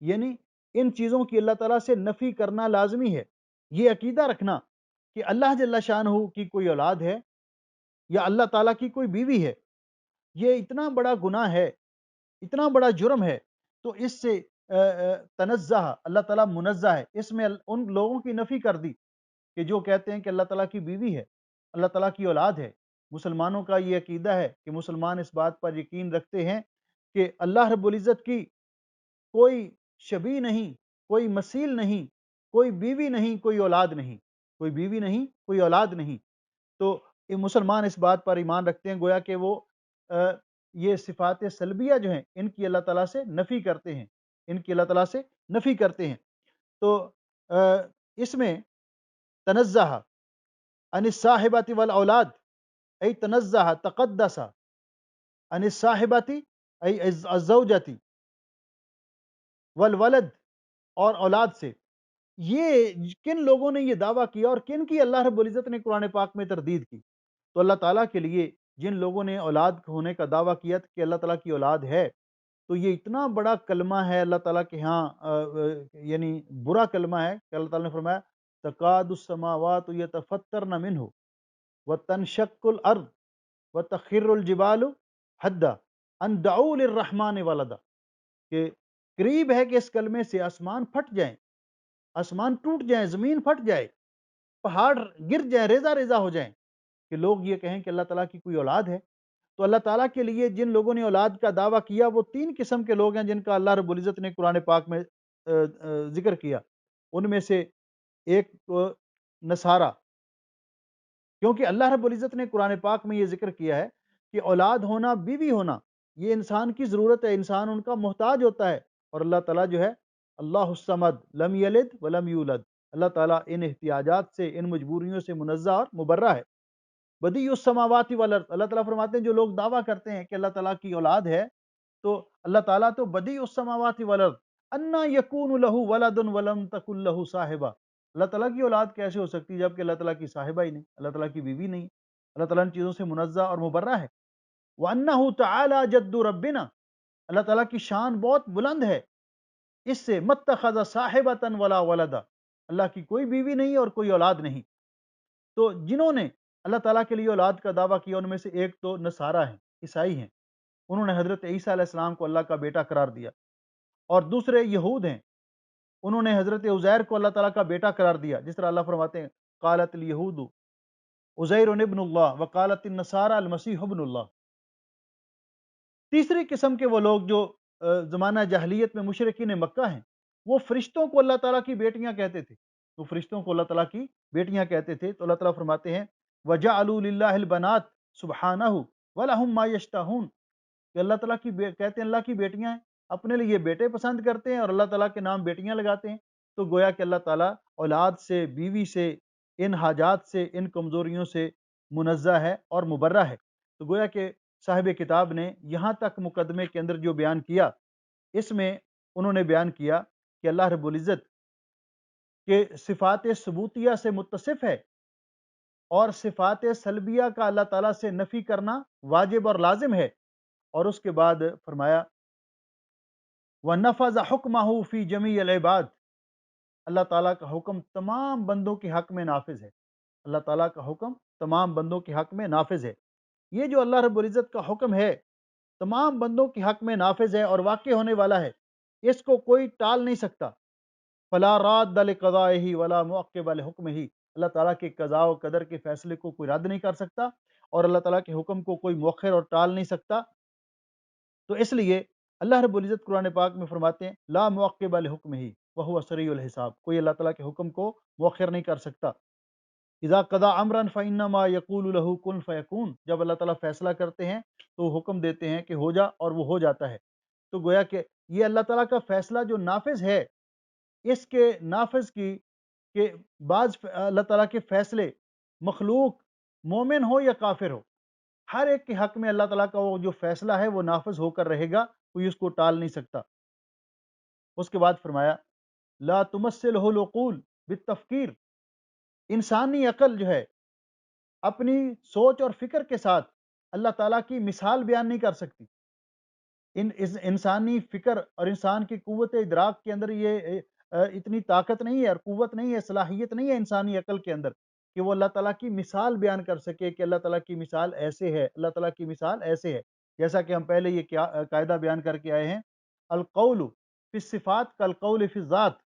یعنی ان چیزوں کی اللہ تعالیٰ سے نفی کرنا لازمی ہے۔ یہ عقیدہ رکھنا کہ اللہ جل شانہ کی کوئی اولاد ہے یا اللہ تعالیٰ کی کوئی بیوی ہے، یہ اتنا بڑا گناہ ہے، اتنا بڑا جرم ہے، تو اس سے تنزہ، اللہ تعالیٰ منزہ ہے، اس میں ان لوگوں کی نفی کر دی کہ جو کہتے ہیں کہ اللہ تعالیٰ کی بیوی ہے، اللہ تعالیٰ کی اولاد ہے۔ مسلمانوں کا یہ عقیدہ ہے کہ مسلمان اس بات پر یقین رکھتے ہیں کہ اللہ رب العزت کی کوئی شبیہ نہیں، کوئی مثیل نہیں، کوئی بیوی نہیں، کوئی اولاد نہیں، کوئی بیوی نہیں، کوئی اولاد نہیں۔ تو یہ مسلمان اس بات پر ایمان رکھتے ہیں گویا کہ وہ یہ صفات سلبیہ جو ہیں ان کی اللہ تعالیٰ سے نفی کرتے ہیں، ان کی اللہ تعالیٰ سے نفی کرتے ہیں۔ تو اس میں تنزہ عن الصاحبۃ والاولاد ای تنزہ تقدس عن الصاحبۃ ای الزوجۃ والولد، اور اولاد سے، یہ کن لوگوں نے یہ دعویٰ کیا اور کن کی اللہ رب العزت نے قرآن پاک میں تردید کی؟ تو اللہ تعالیٰ کے لیے جن لوگوں نے اولاد ہونے کا دعویٰ کیا کہ اللہ تعالیٰ کی اولاد ہے، تو یہ اتنا بڑا کلمہ ہے اللہ تعالیٰ کے ہاں، یعنی برا کلمہ ہے کہ اللہ تعالیٰ نے فرمایا تکاد السماوات یتفطرن منہ وتنشق الارض وتخر الجبال حدا ان دعوا للرحمن ولدا، کہ قریب ہے کہ اس کلمے سے آسمان پھٹ جائیں، آسمان ٹوٹ جائیں، زمین پھٹ جائے، پہاڑ گر جائیں، ریزہ ریزہ ہو جائیں، کہ لوگ یہ کہیں کہ اللہ تعالیٰ کی کوئی اولاد ہے۔ تو اللہ تعالیٰ کے لیے جن لوگوں نے اولاد کا دعویٰ کیا وہ تین قسم کے لوگ ہیں جن کا اللہ رب العزت نے قرآن پاک میں ذکر کیا۔ ان میں سے ایک نصارہ، کیونکہ اللہ رب العزت نے قرآن پاک میں یہ ذکر کیا ہے کہ اولاد ہونا، بیوی ہونا، یہ انسان کی ضرورت ہے، انسان ان کا محتاج ہوتا ہے، اور اللہ تعالیٰ جو ہے اللہ الصمد لم یلد ولم یولد، اللہ تعالیٰ ان احتیاجات سے، ان مجبوریوں سے منزہ اور مبرہ ہے۔ بدیع السماوات والارض، اللہ تعالیٰ فرماتے ہیں جو لوگ دعویٰ کرتے ہیں کہ اللہ تعالیٰ کی اولاد ہے، تو اللہ تعالیٰ تو بدیع السماوات والارض انا یکون لہ ولد ولم تکن لہ صاحبہ، اللہ تعالیٰ کی اولاد کیسے ہو سکتی جبکہ اللہ تعالیٰ کی صاحبہ ہی نہیں، اللہ تعالیٰ کی بیوی نہیں، اللہ تعالیٰ ان چیزوں سے منزہ اور مبرہ ہے۔ وَأَنَّهُ تَعَالَى جَدُّ رَبِّنَا، اللہ تعالیٰ کی شان بہت بلند ہے اس سے، مَتَّخَذَ صَاحِبَةً وَلَا وَلَدًا، اللہ کی کوئی بیوی نہیں اور کوئی اولاد نہیں۔ تو جنہوں نے اللہ تعالیٰ کے لیے اولاد کا دعویٰ کیا ان میں سے ایک تو نصارہ ہیں، عیسائی ہیں، انہوں نے حضرت عیسیٰ علیہ السلام کو اللہ کا بیٹا قرار دیا، اور دوسرے یہود ہیں، انہوں نے حضرت عزیر کو اللہ تعالیٰ کا بیٹا قرار دیا، جس طرح اللہ فرماتے ہیں قالت الیہود عزیر ابن اللہ وقالت النصارى المسیح ابن اللہ۔ تیسری قسم کے وہ لوگ جو زمانہ جاہلیت میں مشرکین مکہ ہیں، وہ فرشتوں کو اللہ تعالیٰ کی بیٹیاں کہتے تھے، وہ فرشتوں کو اللہ تعالیٰ کی بیٹیاں کہتے تھے، تو اللہ تعالیٰ فرماتے ہیں وَجَعَلُوا لِلَّهِ الْبَنَاتِ سُبْحَانَهُ وَلَهُمْ مَا يَشْتَهُونَ، کہ اللہ تعالیٰ کی کہتے ہیں اللہ کی بیٹیاں ہیں، اپنے لیے بیٹے پسند کرتے ہیں اور اللہ تعالیٰ کے نام بیٹیاں لگاتے ہیں، تو گویا کہ اللہ تعالیٰ اولاد سے، بیوی سے، ان حاجات سے، ان کمزوریوں سے منزہ ہے اور مبرہ ہے۔ تو گویا کہ صاحب کتاب نے یہاں تک مقدمے کے اندر جو بیان کیا، اس میں انہوں نے بیان کیا کہ اللہ رب العزت کہ صفات ثبوتیہ سے متصف ہے اور صفات سلبیہ کا اللہ تعالیٰ سے نفی کرنا واجب اور لازم ہے۔ اور اس کے بعد فرمایا وَنَفَذَ حُکْمَهُ فِي جَمِيعِ الْعِبَادِ، اللہ تعالیٰ کا حکم تمام بندوں کے حق میں نافذ ہے۔ اللہ تعالیٰ کا حکم تمام بندوں کے حق میں نافذ ہے۔ یہ جو اللہ رب العزت کا حکم ہے تمام بندوں کے حق میں نافذ ہے اور واقع ہونے والا ہے، اس کو کوئی ٹال نہیں سکتا۔ فلا راد لقضائه ولا معقب لحکمہ، اللہ تعالیٰ کے قضاء و قدر کے فیصلے کو کوئی رد نہیں کر سکتا اور اللہ تعالیٰ کے حکم کو کوئی مؤخر اور ٹال نہیں سکتا۔ تو اس لیے اللہ رب العزت قرآن پاک میں فرماتے ہیں لا معقب لحکمہ وہو سریع الحساب، کوئی اللہ تعالیٰ کے حکم کو مؤخر نہیں کر سکتا۔ اذا قضا امرا فانما یقول له کن فیکون، جب اللہ تعالیٰ فیصلہ کرتے ہیں تو حکم دیتے ہیں کہ ہو جا اور وہ ہو جاتا ہے۔ تو گویا کہ یہ اللہ تعالیٰ کا فیصلہ جو نافذ ہے، اس کے نافذ کی کہ بعض اللہ تعالیٰ کے فیصلے مخلوق مومن ہو یا کافر ہو، ہر ایک کے حق میں اللہ تعالیٰ کا وہ جو فیصلہ ہے وہ نافذ ہو کر رہے گا، کوئی اس کو ٹال نہیں سکتا۔ اس کے بعد فرمایا لا تمثلہ العقول بالتفکیر، انسانی عقل جو ہے اپنی سوچ اور فکر کے ساتھ اللہ تعالیٰ کی مثال بیان نہیں کر سکتی۔ انسانی فکر اور انسان کی قوت ادراک کے اندر یہ اتنی طاقت نہیں ہے اور قوت نہیں ہے، صلاحیت نہیں ہے انسانی عقل کے اندر کہ وہ اللہ تعالیٰ کی مثال بیان کر سکے کہ اللہ تعالیٰ کی مثال ایسے ہے، اللہ تعالیٰ کی مثال ایسے ہے۔ جیسا کہ ہم پہلے یہ قاعدہ بیان کر کے آئے ہیں، القول فی الصفات کالقول فی الذات،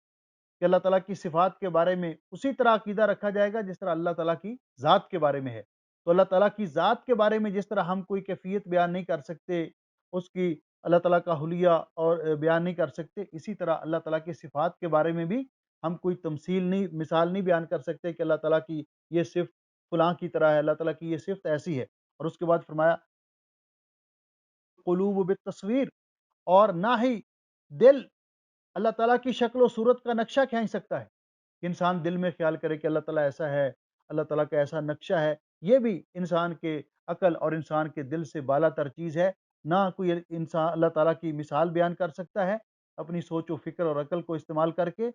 کہ اللہ تعالیٰ کی صفات کے بارے میں اسی طرح عقیدہ رکھا جائے گا جس طرح اللہ تعالیٰ کی ذات کے بارے میں ہے۔ تو اللہ تعالیٰ کی ذات کے بارے میں جس طرح ہم کوئی کیفیت بیان نہیں کر سکتے، اس کی اللہ تعالیٰ کا حلیہ اور بیان نہیں کر سکتے، اسی طرح اللہ تعالیٰ کی صفات کے بارے میں بھی ہم کوئی تمثیل نہیں، مثال نہیں بیان کر سکتے کہ اللہ تعالیٰ کی یہ صفت فلاں کی طرح ہے، اللہ تعالیٰ کی یہ صفت ایسی ہے۔ اور اس کے بعد فرمایا قلوب بالتصویر، اور نہ ہی دل اللہ تعالیٰ کی شکل و صورت کا نقشہ کھینچ سکتا ہے کہ انسان دل میں خیال کرے کہ اللہ تعالیٰ ایسا ہے، اللہ تعالیٰ کا ایسا نقشہ ہے۔ یہ بھی انسان کے عقل اور انسان کے دل سے بالا تر چیز ہے۔ نہ کوئی انسان اللہ تعالیٰ کی مثال بیان کر سکتا ہے اپنی سوچ و فکر اور عقل کو استعمال کر کے،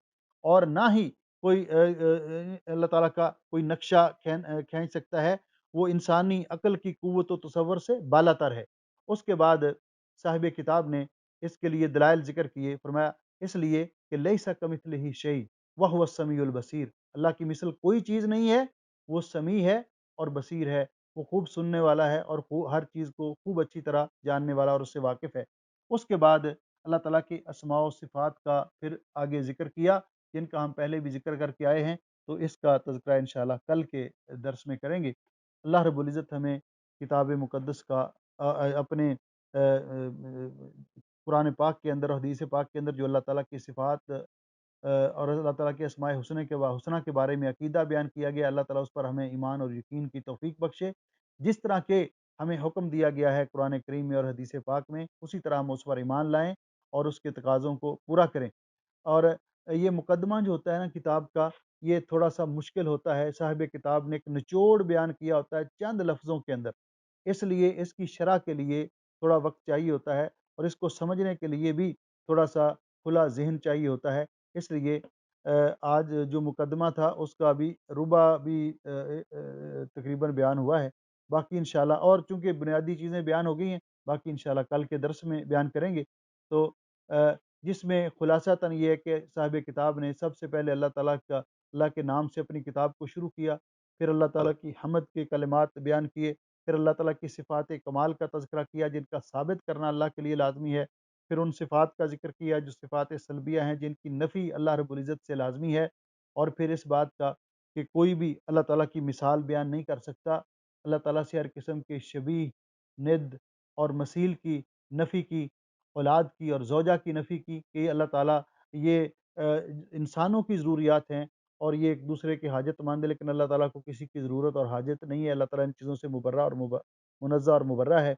اور نہ ہی کوئی اللہ تعالیٰ کا کوئی نقشہ کھینچ سکتا ہے، وہ انسانی عقل کی قوت و تصور سے بالا تر ہے۔ اس کے بعد صاحب کتاب نے اس کے لیے دلائل ذکر کیے، فرمایا اس لیے کہ لیس کمثلہ شیء وہو السمیع البصیر، اللہ کی مثل کوئی چیز نہیں ہے، وہ سمیع ہے اور بصیر ہے، وہ خوب سننے والا ہے اور ہر چیز کو خوب اچھی طرح جاننے والا اور اس سے واقف ہے۔ اس کے بعد اللہ تعالیٰ کی اسماء و صفات کا پھر آگے ذکر کیا، جن کا ہم پہلے بھی ذکر کر کے آئے ہیں، تو اس کا تذکرہ انشاءاللہ کل کے درس میں کریں گے۔ اللہ رب العزت ہمیں کتاب مقدس کا اپنے قرآن پاک کے اندر اور حدیث پاک کے اندر جو اللہ تعالیٰ کی صفات اور اللہ تعالیٰ کے اسماء حسنہ کے بارے میں عقیدہ بیان کیا گیا، اللہ تعالیٰ اس پر ہمیں ایمان اور یقین کی توفیق بخشے۔ جس طرح کے ہمیں حکم دیا گیا ہے قرآن کریم میں اور حدیث پاک میں، اسی طرح ہم اس پر ایمان لائیں اور اس کے تقاضوں کو پورا کریں۔ اور یہ مقدمہ جو ہوتا ہے نا کتاب کا، یہ تھوڑا سا مشکل ہوتا ہے، صاحب کتاب نے ایک نچوڑ بیان کیا ہوتا ہے چند لفظوں کے اندر، اس لیے اس کی شرح کے لیے تھوڑا وقت چاہیے ہوتا ہے اور اس کو سمجھنے کے لیے بھی تھوڑا سا کھلا ذہن چاہیے ہوتا ہے۔ اس لیے آج جو مقدمہ تھا اس کا بھی ربع بھی تقریباً بیان ہوا ہے، باقی انشاءاللہ اور چونکہ بنیادی چیزیں بیان ہو گئی ہیں، باقی انشاءاللہ کل کے درس میں بیان کریں گے۔ تو جس میں خلاصتاً یہ ہے کہ صاحب کتاب نے سب سے پہلے اللہ کے نام سے اپنی کتاب کو شروع کیا، پھر اللہ تعالیٰ کی حمد کے کلمات بیان کیے، پھر اللہ تعالیٰ کی صفات کمال کا تذکرہ کیا جن کا ثابت کرنا اللہ کے لیے لازمی ہے، پھر ان صفات کا ذکر کیا جو صفات سلبیہ ہیں جن کی نفی اللہ رب العزت سے لازمی ہے، اور پھر اس بات کا کہ کوئی بھی اللہ تعالیٰ کی مثال بیان نہیں کر سکتا، اللہ تعالیٰ سے ہر قسم کے شبیہ، ند اور مثیل کی نفی کی، اولاد کی اور زوجہ کی نفی کی کہ اللہ تعالیٰ یہ انسانوں کی ضروریات ہیں اور یہ ایک دوسرے کے حاجت مند ہے، لیکن اللہ تعالیٰ کو کسی کی ضرورت اور حاجت نہیں ہے، اللہ تعالیٰ ان چیزوں سے مبرہ اور منزہ اور مبرہ ہے۔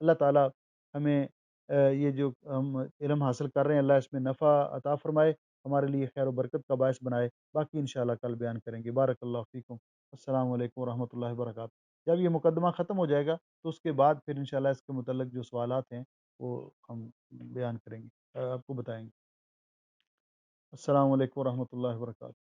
اللہ تعالیٰ ہمیں یہ جو ہم علم حاصل کر رہے ہیں اللہ اس میں نفع عطا فرمائے، ہمارے لیے خیر و برکت کا باعث بنائے۔ باقی انشاءاللہ کل بیان کریں گے۔ بارک اللہ فیکم، السلام علیکم ورحمۃ اللہ وبرکاتہ۔ جب یہ مقدمہ ختم ہو جائے گا تو اس کے بعد پھر انشاءاللہ اس کے متعلق جو سوالات ہیں وہ ہم بیان کریں گے، آپ کو بتائیں گے۔ السلام علیکم ورحمۃ اللہ وبرکاتہ۔